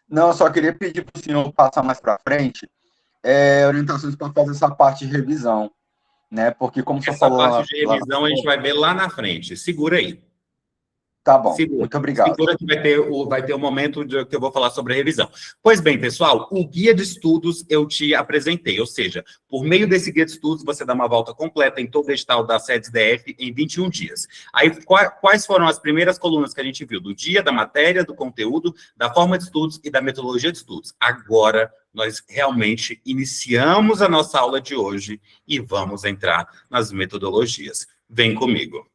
Não, eu só queria pedir para o senhor passar mais para frente orientações para fazer essa parte de revisão, né? Porque como você falou... Essa parte de revisão a gente vai ver lá na frente. Segura aí. Tá bom, segura, muito obrigado. Segura que vai ter um momento que eu vou falar sobre a revisão. Pois bem, pessoal, o guia de estudos eu te apresentei, ou seja, por meio desse guia de estudos você dá uma volta completa em todo o edital da SEDES-DF em 21 dias. Aí, quais foram as primeiras colunas que a gente viu? Do dia, da matéria, do conteúdo, da forma de estudos e da metodologia de estudos. Agora, nós realmente iniciamos a nossa aula de hoje e vamos entrar nas metodologias. Vem comigo.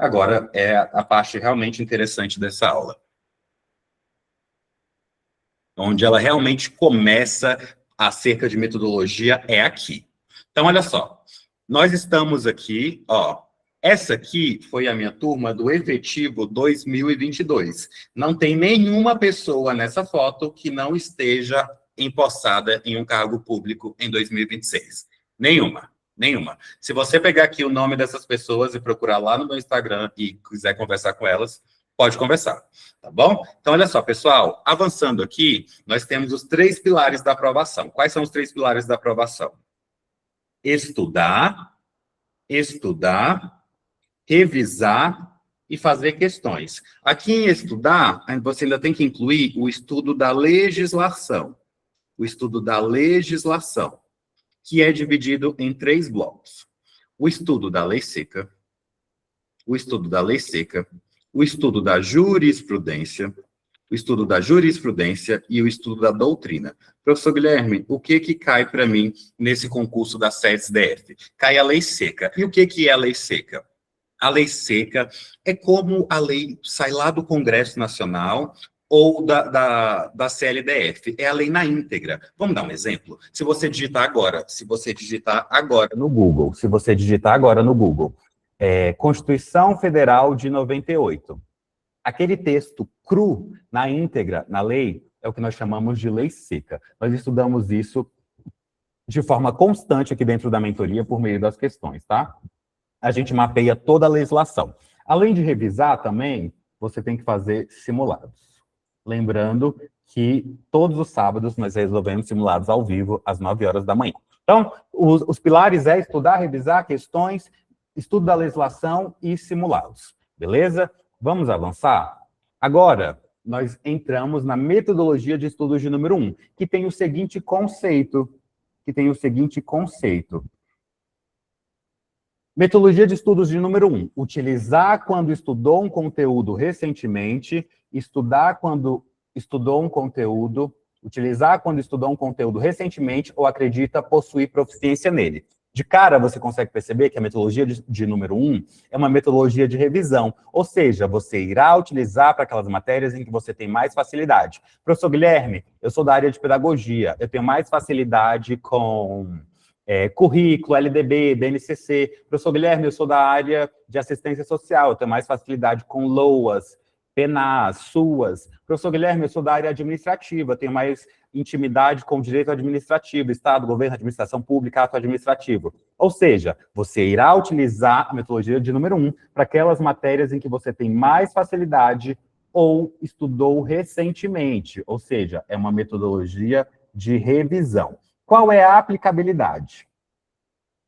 Agora é a parte realmente interessante dessa aula. Onde ela realmente começa acerca de metodologia é aqui. Então, olha só. Nós estamos aqui, ó. Essa aqui foi a minha turma do efetivo 2022. Não tem nenhuma pessoa nessa foto que não esteja empossada em um cargo público em 2026. Nenhuma. Nenhuma. Se você pegar aqui o nome dessas pessoas e procurar lá no meu Instagram e quiser conversar com elas, pode conversar, tá bom? Então, olha só, pessoal, avançando aqui, nós temos os 3 pilares da aprovação. Quais são os 3 pilares da aprovação? Estudar, revisar e fazer questões. Aqui em estudar, você ainda tem que incluir o estudo da legislação. O estudo da legislação, que é dividido em 3 blocos. O estudo da lei seca, o estudo da lei seca, o estudo da jurisprudência, o estudo da jurisprudência e o estudo da doutrina. Professor Guilherme, o que cai para mim nesse concurso da SEDES-DF? Cai a lei seca. E o que é a lei seca? A lei seca é como a lei sai lá do Congresso Nacional ou da CLDF. É a lei na íntegra. Vamos dar um exemplo? Se você digitar agora no Google, Constituição Federal de 98, aquele texto cru, na íntegra, na lei, é o que nós chamamos de lei seca. Nós estudamos isso de forma constante aqui dentro da mentoria por meio das questões, tá? A gente mapeia toda a legislação. Além de revisar também, você tem que fazer simulados. Lembrando que todos os sábados nós resolvemos simulados ao vivo às 9 horas da manhã. Então, os pilares é estudar, revisar questões, estudo da legislação e simulados. Beleza? Vamos avançar? Agora, nós entramos na metodologia de estudos de número 1, que tem o seguinte conceito. Metodologia de estudos de número 1. Utilizar quando estudou um conteúdo recentemente, estudar quando estudou um conteúdo, utilizar quando estudou um conteúdo recentemente ou acredita possuir proficiência nele. De cara, você consegue perceber que a metodologia de número 1 é uma metodologia de revisão, ou seja, você irá utilizar para aquelas matérias em que você tem mais facilidade. Professor Guilherme, eu sou da área de pedagogia, eu tenho mais facilidade com currículo, LDB, BNCC. Professor Guilherme, eu sou da área de assistência social, eu tenho mais facilidade com LOAS, PENAS, SUAS. Professor Guilherme, eu sou da área administrativa, tenho mais intimidade com o direito administrativo, Estado, governo, administração pública, ato administrativo. Ou seja, você irá utilizar a metodologia de número 1 para aquelas matérias em que você tem mais facilidade ou estudou recentemente. Ou seja, é uma metodologia de revisão. Qual é a aplicabilidade?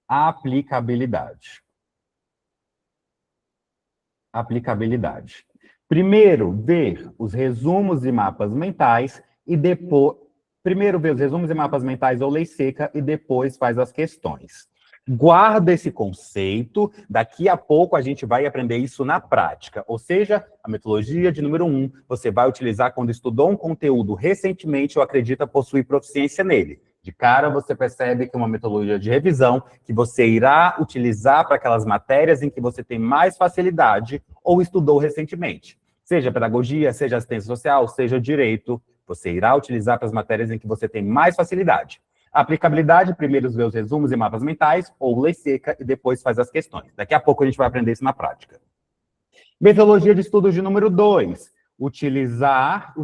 Aplicabilidade. Aplicabilidade. Primeiro, ver os resumos e mapas mentais e depois... Primeiro, ver os resumos e mapas mentais ou lei seca e depois faz as questões. Guarda esse conceito, daqui a pouco a gente vai aprender isso na prática. Ou seja, a metodologia de número 1, você vai utilizar quando estudou um conteúdo recentemente ou acredita possuir proficiência nele. De cara, você percebe que é uma metodologia de revisão que você irá utilizar para aquelas matérias em que você tem mais facilidade ou estudou recentemente. Seja pedagogia, seja assistência social, seja direito, você irá utilizar para as matérias em que você tem mais facilidade. A aplicabilidade, primeiro vê os resumos e mapas mentais, ou lei seca, e depois faz as questões. Daqui a pouco a gente vai aprender isso na prática. Metodologia de estudos de número 2. Utilizar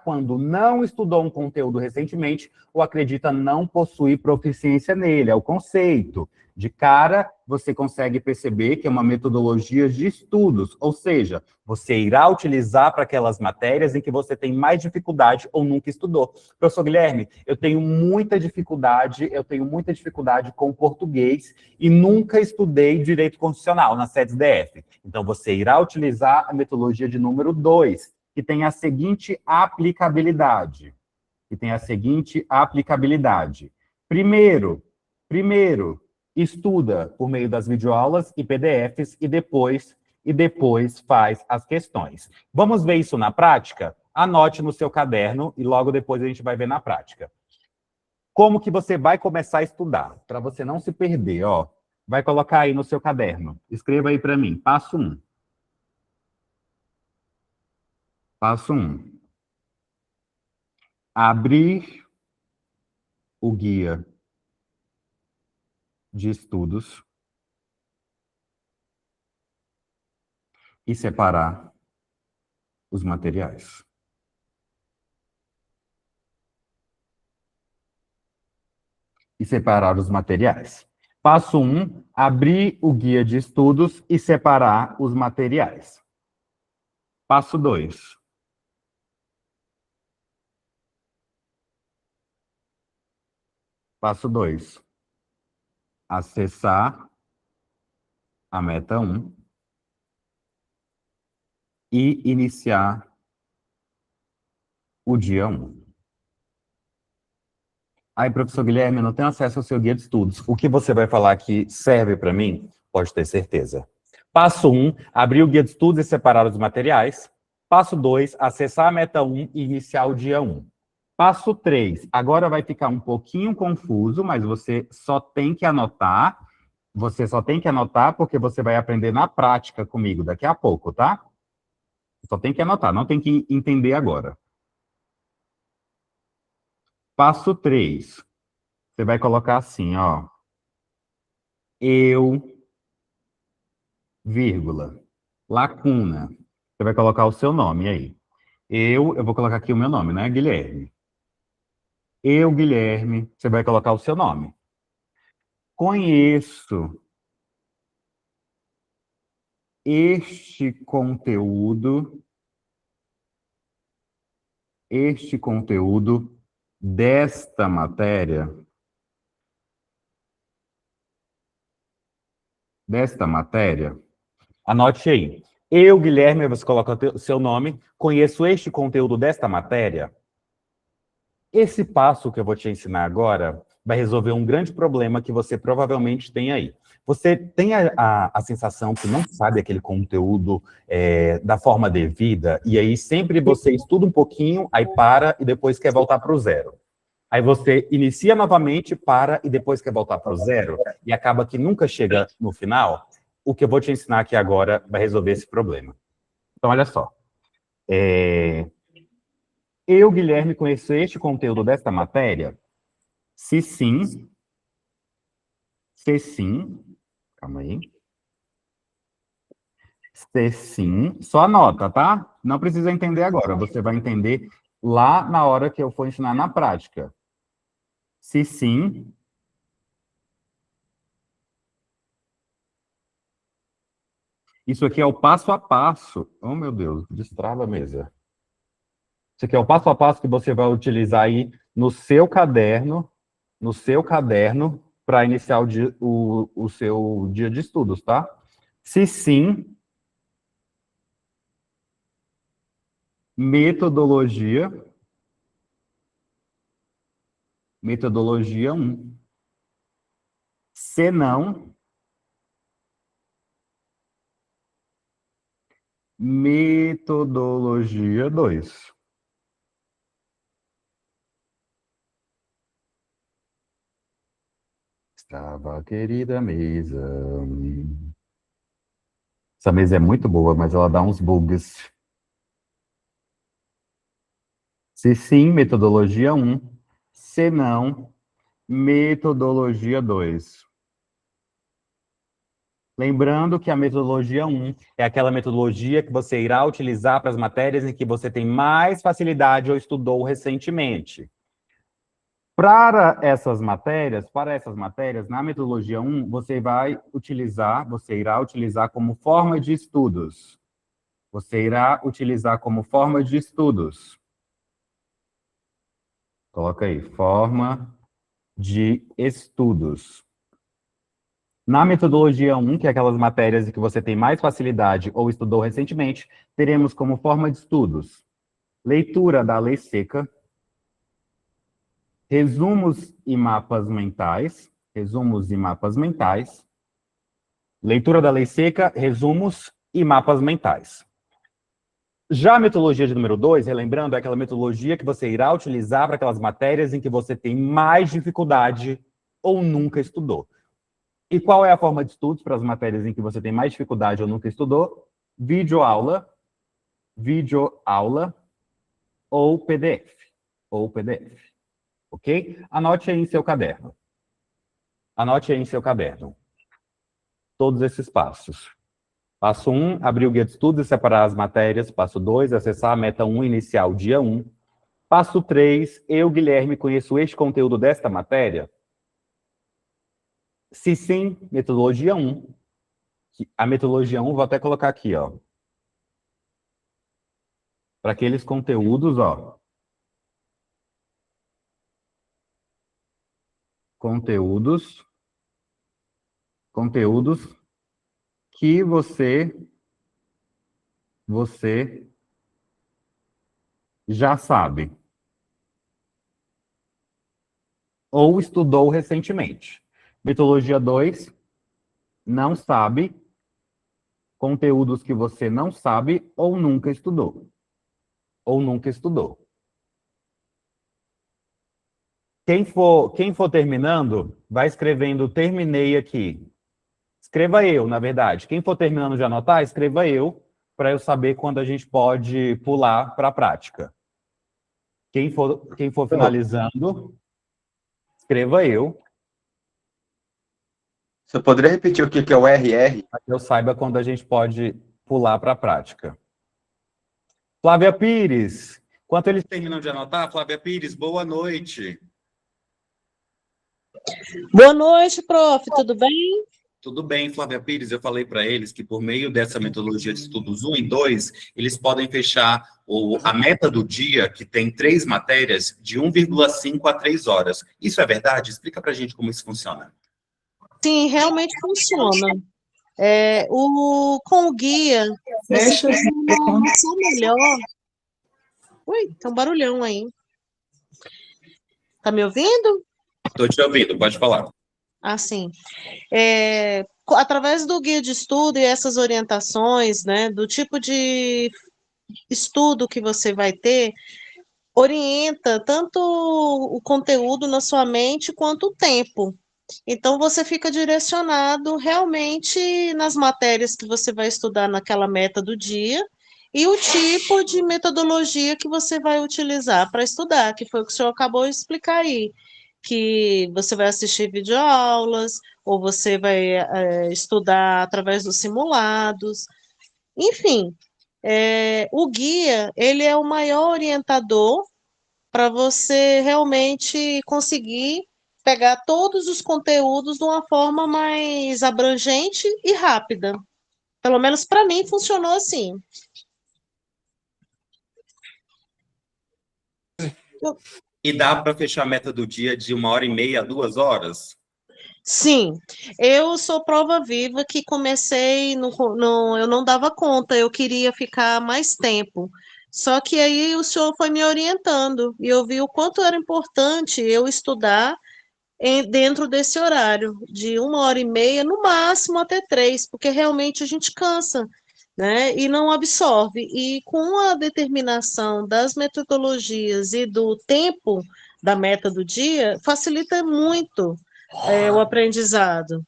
quando não estudou um conteúdo recentemente ou acredita não possuir proficiência nele. É o conceito. De cara, você consegue perceber que é uma metodologia de estudos, ou seja, você irá utilizar para aquelas matérias em que você tem mais dificuldade ou nunca estudou. Professor Guilherme, eu tenho muita dificuldade com português e nunca estudei direito constitucional na SEDES-DF. Então, você irá utilizar a metodologia de número 2, que tem a seguinte aplicabilidade. Primeiro, estuda por meio das videoaulas e PDFs e depois faz as questões. Vamos ver isso na prática? Anote no seu caderno e logo depois a gente vai ver na prática. Como que você vai começar a estudar? Para você não se perder, ó. Vai colocar aí no seu caderno. Escreva aí para mim. Passo 1. Passo 1. Abrir o guia de estudos e separar os materiais. Passo 1, abrir o guia de estudos e separar os materiais. Passo 2. Passo 2. Acessar a meta 1 e iniciar o dia 1. Aí, professor Guilherme, eu não tenho acesso ao seu guia de estudos. O que você vai falar que serve para mim? Pode ter certeza. Passo 1, abrir o guia de estudos e separar os materiais. Passo 2, acessar a meta 1 e iniciar o dia 1. Passo 3, agora vai ficar um pouquinho confuso, mas você só tem que anotar. Porque você vai aprender na prática comigo daqui a pouco, tá? Só tem que anotar, não tem que entender agora. Passo 3, você vai colocar assim, ó. Eu, vírgula, lacuna. Você vai colocar o seu nome aí. Eu vou colocar aqui o meu nome, né? Guilherme. Eu, Guilherme, você vai colocar o seu nome. Conheço este conteúdo desta matéria, anote aí. Eu, Guilherme, você coloca o seu nome, conheço este conteúdo desta matéria. Esse passo que eu vou te ensinar agora vai resolver um grande problema que você provavelmente tem aí. Você tem a sensação que não sabe aquele conteúdo da forma devida, e aí sempre você estuda um pouquinho, aí para e depois quer voltar para o zero. Aí você inicia novamente, para e depois quer voltar para o zero, e acaba que nunca chega no final. O que eu vou te ensinar aqui agora vai resolver esse problema. Então, olha só. Eu, Guilherme, conheço este conteúdo desta matéria? Se sim, calma aí. Se sim, só anota, tá? Não precisa entender agora, você vai entender lá na hora que eu for ensinar na prática. Se sim, isso aqui é o passo a passo. Oh, meu Deus, destrava a mesa. Isso aqui é o passo a passo que você vai utilizar aí no seu caderno, para iniciar o seu dia de estudos, tá? Se sim, metodologia 1. Se não, metodologia 2. Estava a querida mesa. Essa mesa é muito boa, mas ela dá uns bugs. Se sim, metodologia 1. Se não, metodologia 2. Lembrando que a metodologia 1 é aquela metodologia que você irá utilizar para as matérias em que você tem mais facilidade ou estudou recentemente. Para essas matérias, na metodologia 1, você irá utilizar como forma de estudos. Coloca aí, forma de estudos. Na metodologia 1, que é aquelas matérias em que você tem mais facilidade ou estudou recentemente, teremos como forma de estudos leitura da lei seca, resumos e mapas mentais, leitura da lei seca, resumos e mapas mentais. Já a metodologia de número 2, relembrando, é aquela metodologia que você irá utilizar para aquelas matérias em que você tem mais dificuldade ou nunca estudou. E qual é a forma de estudos para as matérias em que você tem mais dificuldade ou nunca estudou? Videoaula ou PDF. Ok? Anote aí em seu caderno. Todos esses passos. Passo 1, abrir o guia de estudos e separar as matérias. Passo 2, acessar a meta 1 inicial, dia 1. Passo 3, eu, Guilherme, conheço este conteúdo desta matéria? Se sim, metodologia 1. A metodologia 1, vou até colocar aqui, ó. Para aqueles conteúdos, ó. Conteúdos que você já sabe ou estudou recentemente. Metodologia 2, não sabe, conteúdos que você não sabe ou nunca estudou. Quem for terminando, vai escrevendo terminei aqui. Escreva eu, na verdade. Quem for terminando de anotar, escreva eu, para eu saber quando a gente pode pular para a prática. Quem for finalizando, escreva eu. Você poderia repetir o que é o RR? Para que eu saiba quando a gente pode pular para a prática. Flávia Pires, enquanto eles terminam de anotar, Flávia Pires, boa noite. Boa noite, prof. Tudo bem? Tudo bem, Flávia Pires. Eu falei para eles que, por meio dessa metodologia de estudos 1 e 2, eles podem fechar a meta do dia, que tem 3 matérias, de 1,5 a 3 horas. Isso é verdade? Explica para a gente como isso funciona. Sim, realmente funciona. Com o guia, você tem uma noção melhor. Ui, tem um barulhão aí. Tá me ouvindo? Estou te ouvindo, pode falar. Assim, através do guia de estudo e essas orientações, né, do tipo de estudo que você vai ter, orienta tanto o conteúdo na sua mente quanto o tempo. Então, você fica direcionado realmente nas matérias que você vai estudar naquela meta do dia e o tipo de metodologia que você vai utilizar para estudar, que foi o que o senhor acabou de explicar aí, que você vai assistir videoaulas, ou você vai estudar através dos simulados, enfim. O guia, ele é o maior orientador para você realmente conseguir pegar todos os conteúdos de uma forma mais abrangente e rápida. Pelo menos para mim funcionou assim. E dá para fechar a meta do dia de 1h30 a 2 horas? Sim, eu sou prova viva que comecei, eu não dava conta, eu queria ficar mais tempo. Só que aí o senhor foi me orientando e eu vi o quanto era importante eu estudar dentro desse horário, de 1h30, no máximo até 3, porque realmente a gente cansa, né? E não absorve. E com a determinação das metodologias e do tempo da meta do dia, facilita muito o aprendizado.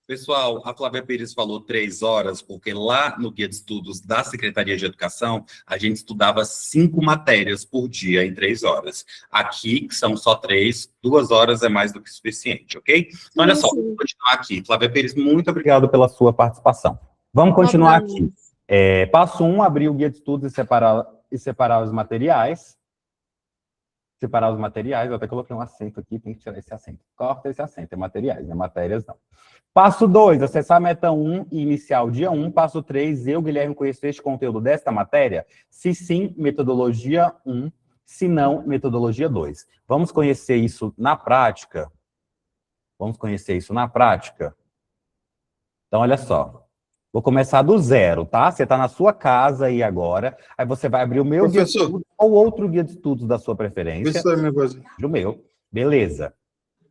Pessoal, a Flávia Pires falou 3 horas, porque lá no Guia de Estudos da Secretaria de Educação, a gente estudava 5 matérias por dia em 3 horas. Aqui, que são só 3, 2 horas é mais do que suficiente, ok? Então, olha só, vamos continuar aqui. Flávia Pires, muito obrigado pela sua participação. Vamos continuar aqui. Passo 1, abrir o Guia de Estudos e separar os materiais. Separar os materiais, eu até coloquei um acento aqui, tem que tirar esse acento. Corta esse acento, é materiais, não é matérias, não. Passo 2, acessar a meta 1 e iniciar o dia 1. Passo 3, eu, Guilherme, conheço este conteúdo desta matéria? Se sim, metodologia 1. Se não, metodologia 2. Vamos conhecer isso na prática? Vamos conhecer isso na prática? Então, olha só. Vou começar do zero, tá? Você está na sua casa aí agora, aí você vai abrir o meu guia de estudos ou outro guia de estudos da sua preferência. O meu. Beleza.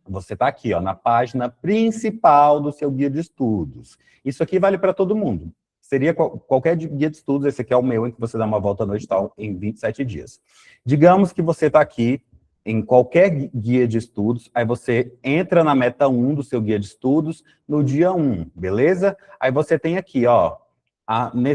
Você está aqui, ó, na página principal do seu guia de estudos. Isso aqui vale para todo mundo. Seria qualquer guia de estudos, esse aqui é o meu, em que você dá uma volta no edital em 27 dias. Digamos que você está aqui em qualquer guia de estudos, aí você entra na meta 1 do seu guia de estudos no dia 1, beleza? Aí você tem aqui, ó,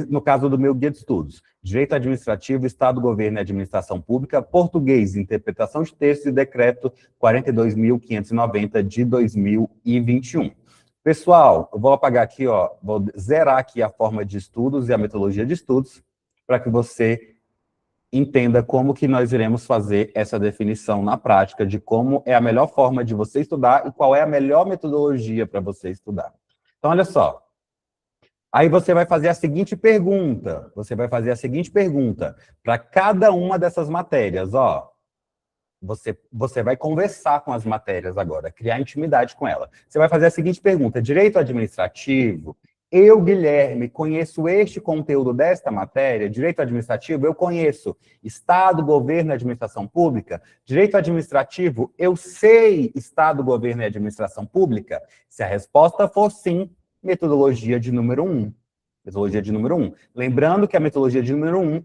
no caso do meu guia de estudos, Direito Administrativo, Estado, Governo e Administração Pública, Português, Interpretação de Textos e Decreto 42.590 de 2021. Pessoal, eu vou apagar aqui, ó, vou zerar aqui a forma de estudos e a metodologia de estudos, para que você entenda como que nós iremos fazer essa definição na prática de como é a melhor forma de você estudar e qual é a melhor metodologia para você estudar. Então, olha só. Aí você vai fazer a seguinte pergunta. Para cada uma dessas matérias, ó. Você vai conversar com as matérias agora, criar intimidade com ela. Você vai fazer a seguinte pergunta: direito administrativo, eu, Guilherme, conheço este conteúdo desta matéria. Direito administrativo, eu conheço Estado, Governo e Administração Pública. Direito administrativo, eu sei Estado, Governo e Administração Pública. Se a resposta for sim, metodologia de número 1. Metodologia de número 1. Lembrando que a metodologia de número 1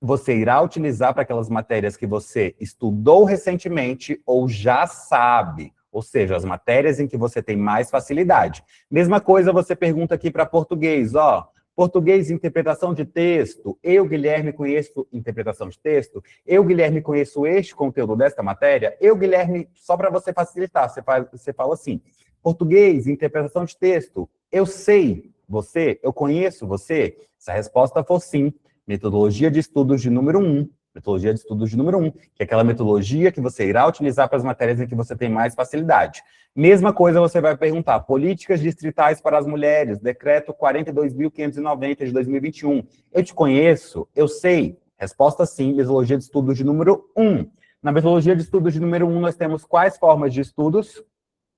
você irá utilizar para aquelas matérias que você estudou recentemente ou já sabe. Ou seja, as matérias em que você tem mais facilidade. Mesma coisa você pergunta aqui para português, ó. Português, interpretação de texto. Eu, Guilherme, conheço interpretação de texto. Eu, Guilherme, conheço este conteúdo desta matéria. Eu, Guilherme, só para você facilitar, você fala assim. Português, interpretação de texto. Eu sei você, eu conheço você. Se a resposta for sim, metodologia de estudos de número 1. Metodologia de estudos de número 1, que é aquela metodologia que você irá utilizar para as matérias em que você tem mais facilidade. Mesma coisa você vai perguntar, políticas distritais para as mulheres, decreto 42.590 de 2021. Eu te conheço? Eu sei. Resposta sim, metodologia de estudos de número 1. Na metodologia de estudos de número 1, nós temos quais formas de estudos?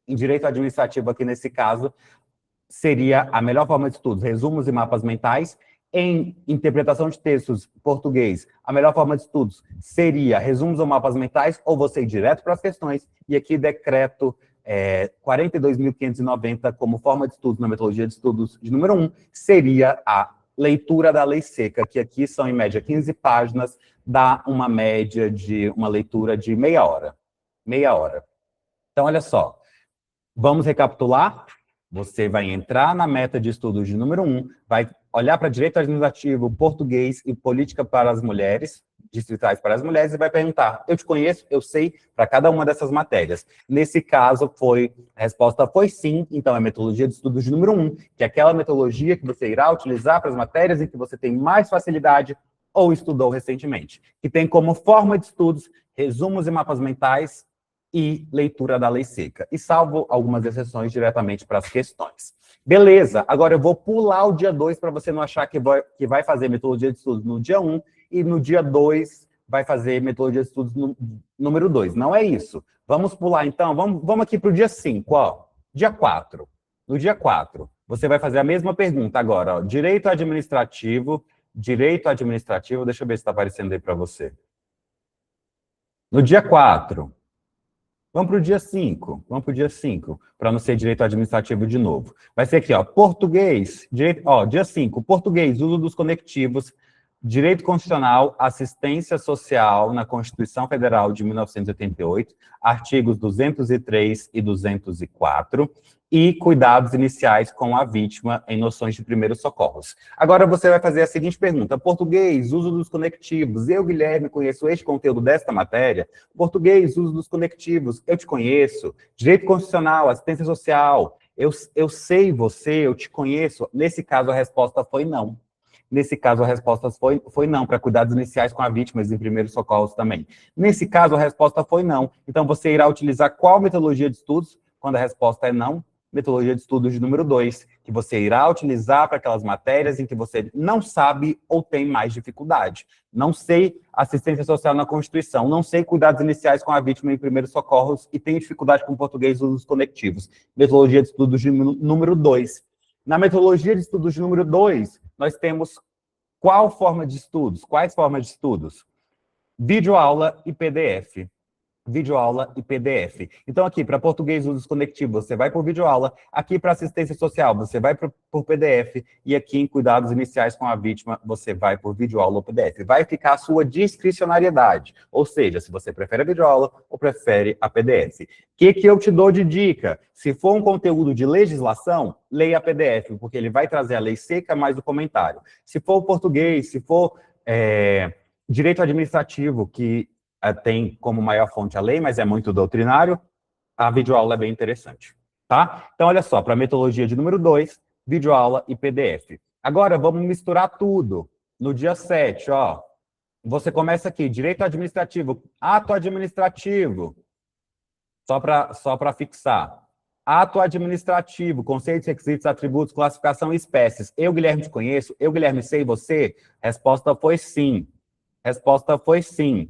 Em direito administrativo, aqui nesse caso, seria a melhor forma de estudos, resumos e mapas mentais. Em interpretação de textos português, a melhor forma de estudos seria resumos ou mapas mentais, ou você ir direto para as questões, e aqui decreto 42.590 como forma de estudos na metodologia de estudos de número 1, seria a leitura da lei seca, que aqui são, em média, 15 páginas, dá uma média de uma leitura de meia hora. Meia hora. Então, olha só. Vamos recapitular? Você vai entrar na meta de estudos de número 1, vai olhar para direito administrativo, português e política para as mulheres, distritais para as mulheres, e vai perguntar, eu te conheço, eu sei, para cada uma dessas matérias. Nesse caso, a resposta foi sim, então é metodologia de estudos de número 1, que é aquela metodologia que você irá utilizar para as matérias em que você tem mais facilidade ou estudou recentemente, que tem como forma de estudos resumos e mapas mentais, e leitura da lei seca. E salvo algumas exceções diretamente para as questões. Beleza, agora eu vou pular o dia 2 para você não achar que vai fazer metodologia de estudos no dia 1 e no dia 2 vai fazer metodologia de estudos no número 2. Não é isso. Vamos pular então, vamos aqui para o dia 5, ó. Dia 4. No dia 4, você vai fazer a mesma pergunta agora, ó. Direito administrativo, deixa eu ver se está aparecendo aí para você. No dia 4... Vamos para o dia 5, para não ser direito administrativo de novo. Vai ser aqui, ó, português, dia 5, português, uso dos conectivos, direito constitucional, assistência social na Constituição Federal de 1988, artigos 203 e 204, e cuidados iniciais com a vítima em noções de primeiros socorros. Agora você vai fazer a seguinte pergunta, português, uso dos conectivos, eu, Guilherme, conheço este conteúdo desta matéria, português, uso dos conectivos, eu te conheço, direito constitucional, assistência social, eu sei você, eu te conheço. Nesse caso, a resposta foi não. Nesse caso, a resposta foi não, para cuidados iniciais com a vítima e primeiros socorros também. Nesse caso, a resposta foi não. Então, você irá utilizar qual metodologia de estudos? Quando a resposta é não, metodologia de estudos de número 2, que você irá utilizar para aquelas matérias em que você não sabe ou tem mais dificuldade. Não sei assistência social na Constituição, não sei cuidados iniciais com a vítima em primeiros socorros e tenho dificuldade com português e usos conectivos. Metodologia de estudos de número 2. Na metodologia de estudos de número 2, nós temos quais formas de estudos? Videoaula e PDF. Videoaula e PDF. Então, aqui, para português, usos conectivos, você vai por videoaula. Aqui, para assistência social, você vai por PDF. E aqui, em cuidados iniciais com a vítima, você vai por videoaula ou PDF. Vai ficar a sua discricionariedade. Ou seja, se você prefere a videoaula ou prefere a PDF. O que eu te dou de dica? Se for um conteúdo de legislação, leia a PDF, porque ele vai trazer a lei seca mais o comentário. Se for o português, se for direito administrativo, que tem como maior fonte a lei, mas é muito doutrinário, a videoaula é bem interessante, tá? Então, olha só, para a metodologia de número 2, videoaula e PDF. Agora, vamos misturar tudo. No dia 7, ó, você começa aqui, direito administrativo, ato administrativo, só para fixar. Ato administrativo, conceitos, requisitos, atributos, classificação e espécies. Eu, Guilherme, te conheço? Eu, Guilherme, sei você? Resposta foi sim. Resposta foi sim.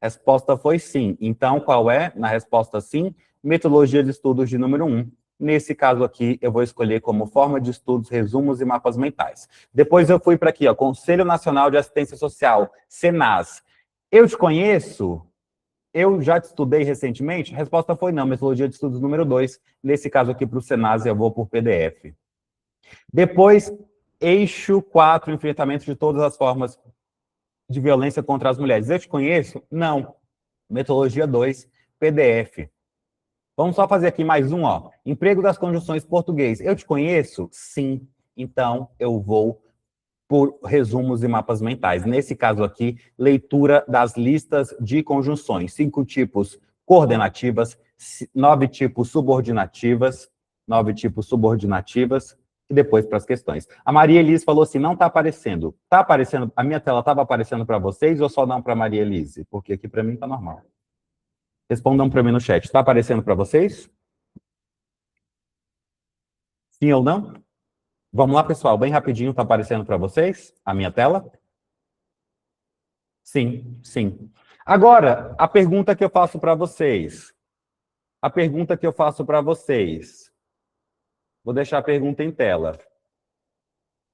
Resposta foi sim. Então, qual é? Na resposta sim, metodologia de estudos de número 1. Nesse caso aqui, eu vou escolher como forma de estudos, resumos e mapas mentais. Depois eu fui para aqui, ó, Conselho Nacional de Assistência Social, Senas. Eu te conheço? Eu já te estudei recentemente? Resposta foi não, metodologia de estudos número 2. Nesse caso aqui, para o Senas, eu vou por PDF. Depois, eixo 4, enfrentamento de todas as formas de violência contra as mulheres. Eu te conheço? Não. Metodologia 2, PDF. Vamos só fazer aqui mais um, ó. Emprego das conjunções português. Eu te conheço? Sim. Então, eu vou por resumos e mapas mentais. Nesse caso aqui, leitura das listas de conjunções. 5 tipos coordenativas, 9 tipos subordinativas, e depois para as questões. A Maria Elise falou assim, não está aparecendo. Está aparecendo, a minha tela estava aparecendo para vocês ou só não para a Maria Elise? Porque aqui para mim está normal. Respondam para mim no chat. Está aparecendo para vocês? Sim ou não? Vamos lá, pessoal, bem rapidinho, está aparecendo para vocês a minha tela? Sim, sim. Agora, a pergunta que eu faço para vocês. Vou deixar a pergunta em tela.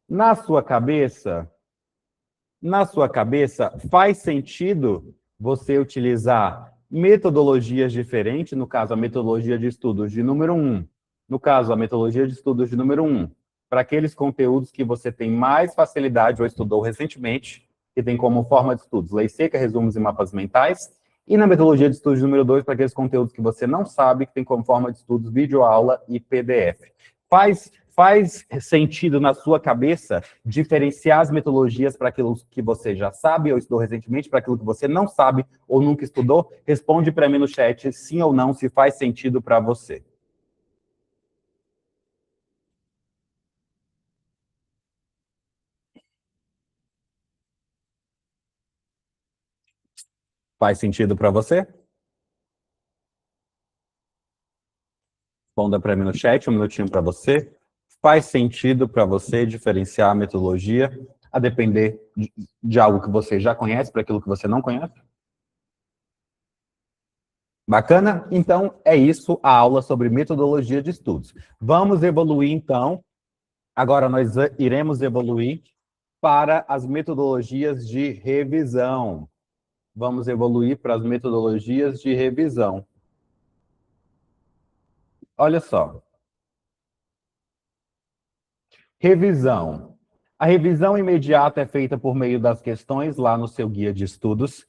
Na sua cabeça, faz sentido você utilizar metodologias diferentes, no caso, a metodologia de estudos de número 1, para aqueles conteúdos que você tem mais facilidade ou estudou recentemente, que tem como forma de estudos lei seca, resumos e mapas mentais, e na metodologia de estudos número 2, para aqueles conteúdos que você não sabe, que tem como forma de estudos videoaula e PDF. Faz sentido na sua cabeça diferenciar as metodologias para aquilo que você já sabe ou estudou recentemente, para aquilo que você não sabe ou nunca estudou? Responde para mim no chat sim ou não, se faz sentido para você. Faz sentido para você? Responda para mim no chat, um minutinho para você. Faz sentido para você diferenciar a metodologia a depender de algo que você já conhece para aquilo que você não conhece? Bacana? Então, é isso a aula sobre metodologia de estudos. Vamos evoluir, então. Agora nós iremos evoluir para as metodologias de revisão. Vamos evoluir para as metodologias de revisão. Olha só. Revisão. A revisão imediata é feita por meio das questões lá no seu guia de estudos.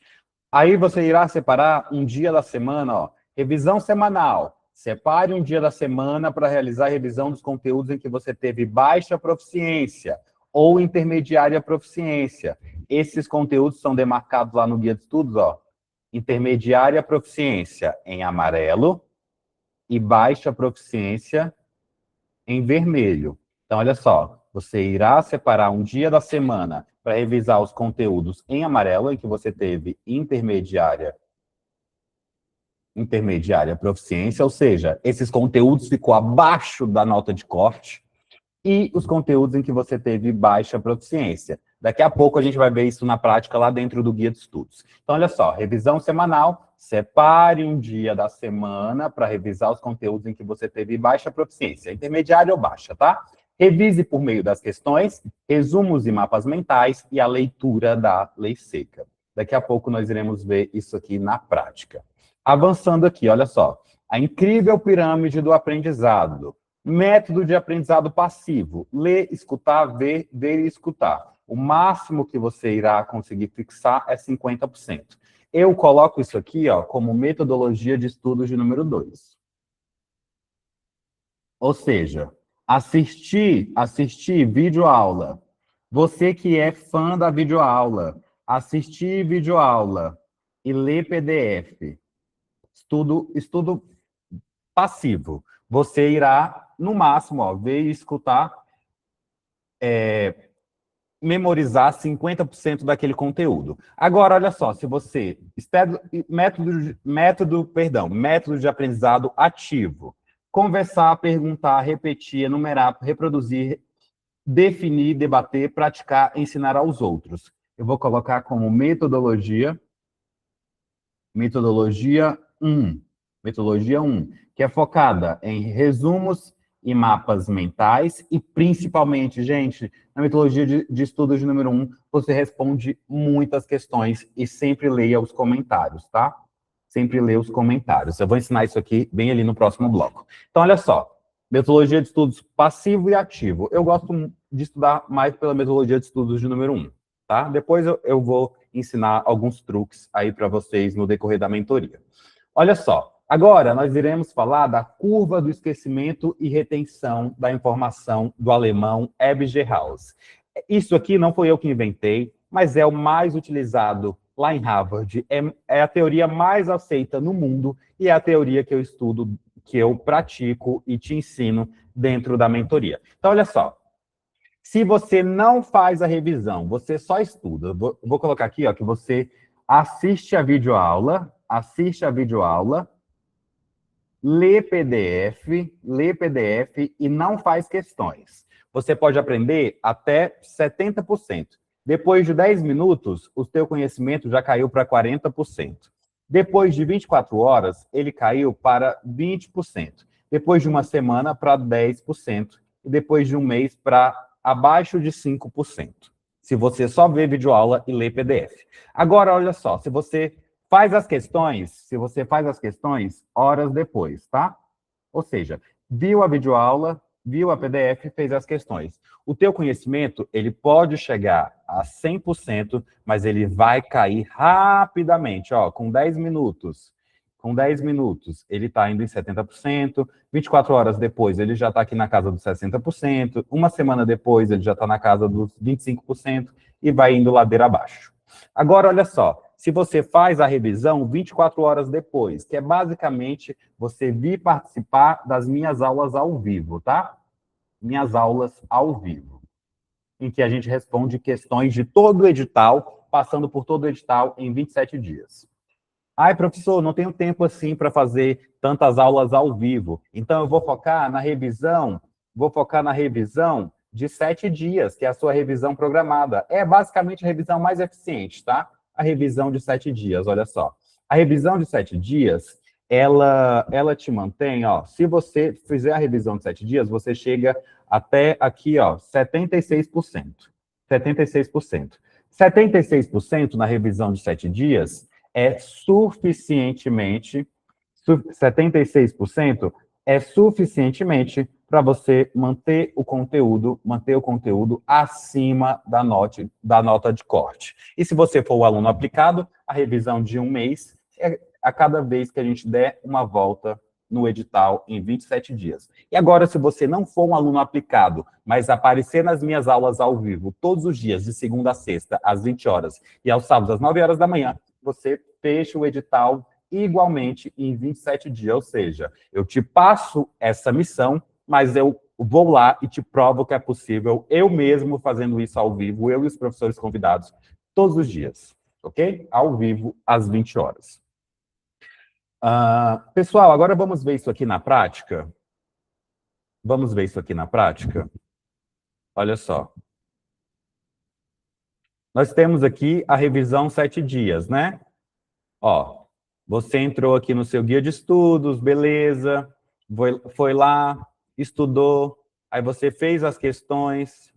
Aí você irá separar um dia da semana, ó. Revisão semanal. Separe um dia da semana para realizar a revisão dos conteúdos em que você teve baixa proficiência ou intermediária proficiência. Esses conteúdos são demarcados lá no guia de estudos, ó. Intermediária proficiência em amarelo e baixa proficiência em vermelho. Então, olha só, você irá separar um dia da semana para revisar os conteúdos em amarelo, em que você teve intermediária proficiência, ou seja, esses conteúdos ficou abaixo da nota de corte, e os conteúdos em que você teve baixa proficiência. Daqui a pouco a gente vai ver isso na prática lá dentro do guia de estudos. Então, olha só, revisão semanal, separe um dia da semana para revisar os conteúdos em que você teve baixa proficiência, intermediária ou baixa, tá? Revise por meio das questões, resumos e mapas mentais e a leitura da lei seca. Daqui a pouco nós iremos ver isso aqui na prática. Avançando aqui, olha só. A incrível pirâmide do aprendizado. Método de aprendizado passivo. Ler, escutar, ver e escutar. O máximo que você irá conseguir fixar é 50%. Eu coloco isso aqui, ó, como metodologia de estudos de número 2. Ou seja, assistir videoaula. Você que é fã da videoaula, assistir videoaula e ler PDF. Estudo passivo. Você irá, no máximo, ó, ver e escutar, memorizar 50% daquele conteúdo. Agora, olha só, se você... Método de aprendizado ativo. Conversar, perguntar, repetir, enumerar, reproduzir, definir, debater, praticar, ensinar aos outros. Eu vou colocar como metodologia 1. Metodologia 1, que é focada em resumos e mapas mentais e, principalmente, gente, na metodologia de estudos de número 1, você responde muitas questões e sempre leia os comentários, tá? Sempre leia os comentários. Eu vou ensinar isso aqui bem ali no próximo bloco. Então, olha só, metodologia de estudos passivo e ativo. Eu gosto de estudar mais pela metodologia de estudos de número 1, tá? Depois eu vou ensinar alguns truques aí para vocês no decorrer da mentoria. Olha só, agora nós iremos falar da curva do esquecimento e retenção da informação do alemão Ebbinghaus. Isso aqui não foi eu que inventei, mas é o mais utilizado lá em Harvard. É a teoria mais aceita no mundo e é a teoria que eu estudo, que eu pratico e te ensino dentro da mentoria. Então, olha só. Se você não faz a revisão, você só estuda. Vou colocar aqui, ó, que você assiste a videoaula, lê PDF e não faz questões. Você pode aprender até 70%. Depois de 10 minutos, o seu conhecimento já caiu para 40%. Depois de 24 horas, ele caiu para 20%. Depois de uma semana, para 10%. E depois de um mês, para abaixo de 5%. Se você só vê videoaula e lê PDF. Agora, olha só, se você faz as questões, horas depois, tá? Ou seja, viu a videoaula, viu a PDF e fez as questões. O teu conhecimento, ele pode chegar a 100%, mas ele vai cair rapidamente, ó, com 10 minutos. Com 10 minutos, ele está indo em 70%, 24 horas depois, ele já está aqui na casa dos 60%, uma semana depois, ele já está na casa dos 25%, e vai indo ladeira abaixo. Agora, olha só, se você faz a revisão 24 horas depois, que é basicamente você vir participar das minhas aulas ao vivo, tá? Minhas aulas ao vivo, em que a gente responde questões de todo o edital, passando por todo o edital em 27 dias. Ai, professor, não tenho tempo assim para fazer tantas aulas ao vivo. Então, eu vou focar na revisão de 7 dias, que é a sua revisão programada. É basicamente a revisão mais eficiente, tá? A revisão de 7 dias, olha só. A revisão de 7 dias, ela te mantém, ó, se você fizer a revisão de 7 dias, você chega até aqui, ó, 76%. 76%. 76% na revisão de 7 dias é suficientemente, 76% é suficientemente para você manter o conteúdo acima da nota de corte. E se você for o aluno aplicado, a revisão de 1 mês é a cada vez que a gente der uma volta no edital em 27 dias. E agora, se você não for um aluno aplicado, mas aparecer nas minhas aulas ao vivo todos os dias, de segunda a sexta, às 20 horas, e aos sábados, às 9 horas da manhã, você fecha o edital igualmente em 27 dias. Ou seja, eu te passo essa missão, mas eu vou lá e te provo que é possível, eu mesmo fazendo isso ao vivo, eu e os professores convidados, todos os dias, ok? Ao vivo, às 20 horas. Pessoal, agora vamos ver isso aqui na prática? Vamos ver isso aqui na prática? Olha só. Nós temos aqui a revisão 7 dias, né? Ó, você entrou aqui no seu guia de estudos, beleza, foi lá, estudou, aí você fez as questões,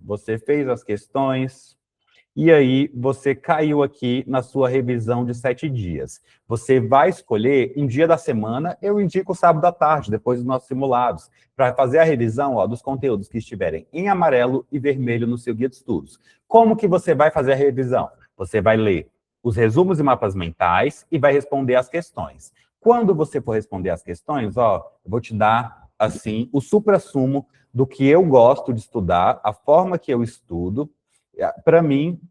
e aí você caiu aqui na sua revisão de 7 dias. Você vai escolher um dia da semana, eu indico o sábado à tarde, depois dos nossos simulados, para fazer a revisão, ó, dos conteúdos que estiverem em amarelo e vermelho no seu guia de estudos. Como que você vai fazer a revisão? Você vai ler os resumos e mapas mentais e vai responder as questões. Quando você for responder as questões, ó, eu vou te dar, assim, o suprassumo do que eu gosto de estudar, a forma que eu estudo. Para mim,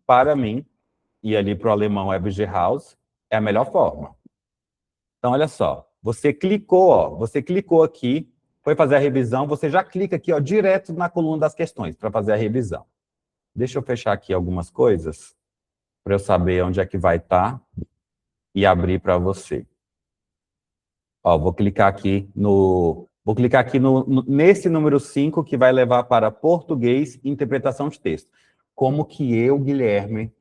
e ali para o alemão Ebbinghaus, é a melhor forma. Então, olha só, você clicou aqui, foi fazer a revisão, você já clica aqui, ó, direto na coluna das questões para fazer a revisão. Deixa eu fechar aqui algumas coisas, para eu saber onde é que vai estar e abrir para você. Ó, vou clicar aqui nesse número 5, que vai levar para português e interpretação de texto. Como que eu, Guilherme,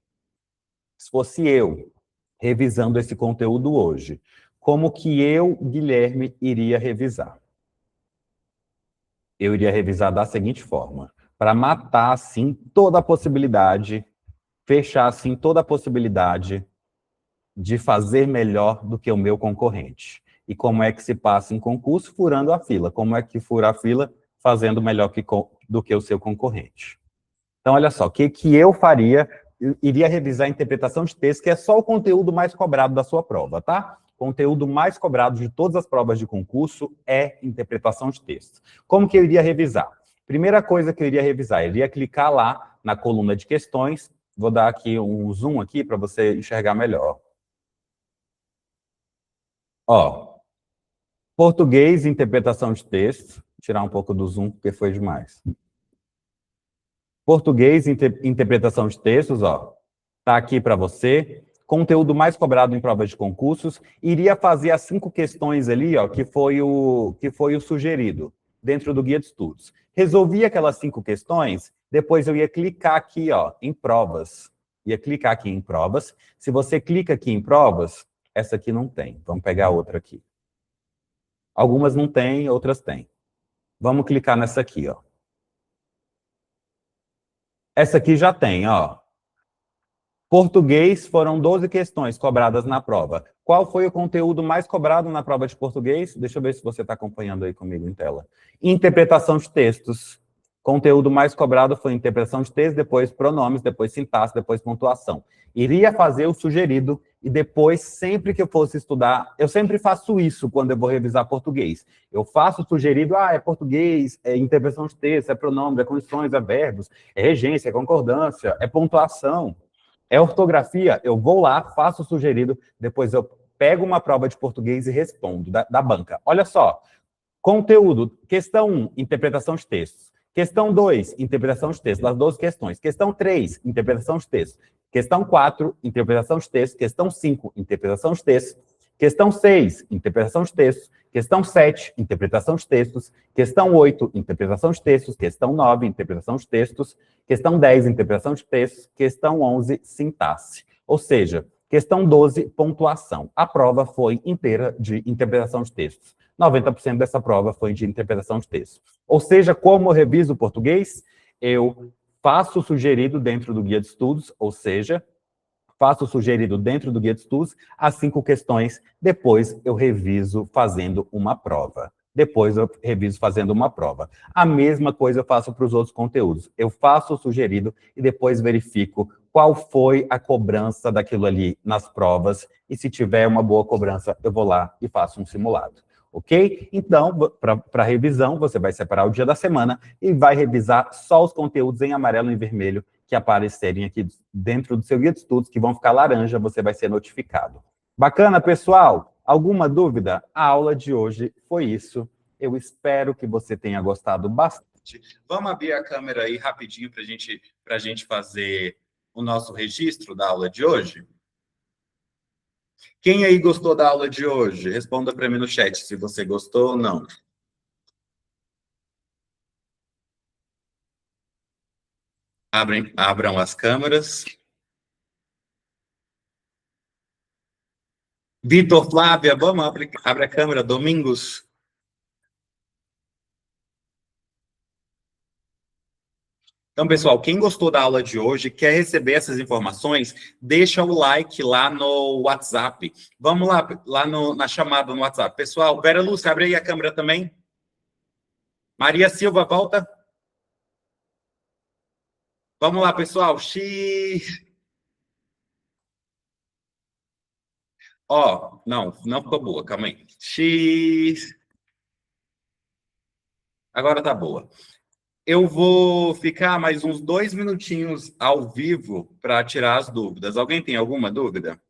se fosse eu revisando esse conteúdo hoje, como que eu, Guilherme, iria revisar? Eu iria revisar da seguinte forma, para matar, assim, toda a possibilidade, fechar, assim, toda a possibilidade de fazer melhor do que o meu concorrente. E como é que se passa em concurso? Furando a fila. Como é que fura a fila? Fazendo melhor do que o seu concorrente. Então, olha só, o que eu faria? Eu iria revisar a interpretação de texto, que é só o conteúdo mais cobrado da sua prova, tá? O conteúdo mais cobrado de todas as provas de concurso é interpretação de texto. Como que eu iria revisar? Primeira coisa que eu iria revisar, eu iria clicar lá na coluna de questões, vou dar aqui um zoom aqui para você enxergar melhor. Ó, português, interpretação de texto, vou tirar um pouco do zoom, porque foi demais. Português, interpretação de textos, ó, tá aqui para você. Conteúdo mais cobrado em provas de concursos. Iria fazer as 5 questões ali, ó, que foi o sugerido, dentro do guia de estudos. Resolvi aquelas 5 questões, depois eu ia clicar aqui, ó, em provas. Ia clicar aqui em provas. Se você clica aqui em provas, essa aqui não tem. Vamos pegar outra aqui. Algumas não tem, outras tem. Vamos clicar nessa aqui, ó. Essa aqui já tem, ó. Português foram 12 questões cobradas na prova. Qual foi o conteúdo mais cobrado na prova de português? Deixa eu ver se você está acompanhando aí comigo em tela. Interpretação de textos. Conteúdo mais cobrado foi interpretação de texto, depois pronomes, depois sintaxe, depois pontuação. Iria fazer o sugerido e depois, sempre que eu fosse estudar, eu sempre faço isso quando eu vou revisar português. Eu faço o sugerido, é português, é interpretação de texto, é pronome, é condições, é verbos, é regência, é concordância, é pontuação, é ortografia. Eu vou lá, faço o sugerido, depois eu pego uma prova de português e respondo da banca. Olha só, conteúdo, questão 1, interpretação de textos. Questão 2, interpretação de texto, das 12 questões. Questão 3, interpretação de texto. Questão 4, interpretação de texto. Questão 5, interpretação de texto. Questão 6, interpretação de textos. Questão 7, interpretação de textos. Questão 8, interpretação de textos. Questão 9, interpretação de textos. Questão 10, interpretação de textos. Questão 11, sintaxe. Ou seja, questão 12, pontuação. A prova foi inteira de interpretação de textos. 90% dessa prova foi de interpretação de texto. Ou seja, como eu reviso o português, eu faço o sugerido dentro do guia de estudos, ou seja, faço o sugerido dentro do guia de estudos, as 5 questões, depois eu reviso fazendo uma prova. Depois eu reviso fazendo uma prova. A mesma coisa eu faço para os outros conteúdos. Eu faço o sugerido e depois verifico qual foi a cobrança daquilo ali nas provas, e se tiver uma boa cobrança, eu vou lá e faço um simulado. Ok? Então, para revisão, você vai separar o dia da semana e vai revisar só os conteúdos em amarelo e em vermelho que aparecerem aqui dentro do seu guia de estudos, que vão ficar laranja, você vai ser notificado. Bacana, pessoal? Alguma dúvida? A aula de hoje foi isso. Eu espero que você tenha gostado bastante. Vamos abrir a câmera aí rapidinho para a gente fazer o nosso registro da aula de hoje? Quem aí gostou da aula de hoje? Responda para mim no chat se você gostou ou não. Abram as câmeras. Vitor, Flávia, vamos, abre a câmera. Domingos. Então, pessoal, quem gostou da aula de hoje, quer receber essas informações, deixa o like lá no WhatsApp. Vamos lá na chamada no WhatsApp. Pessoal, Vera Lúcia, abre aí a câmera também. Maria Silva, volta. Vamos lá, pessoal. X. Ó, não ficou boa, calma aí. X. Agora tá boa. Eu vou ficar mais uns 2 minutinhos ao vivo para tirar as dúvidas. Alguém tem alguma dúvida?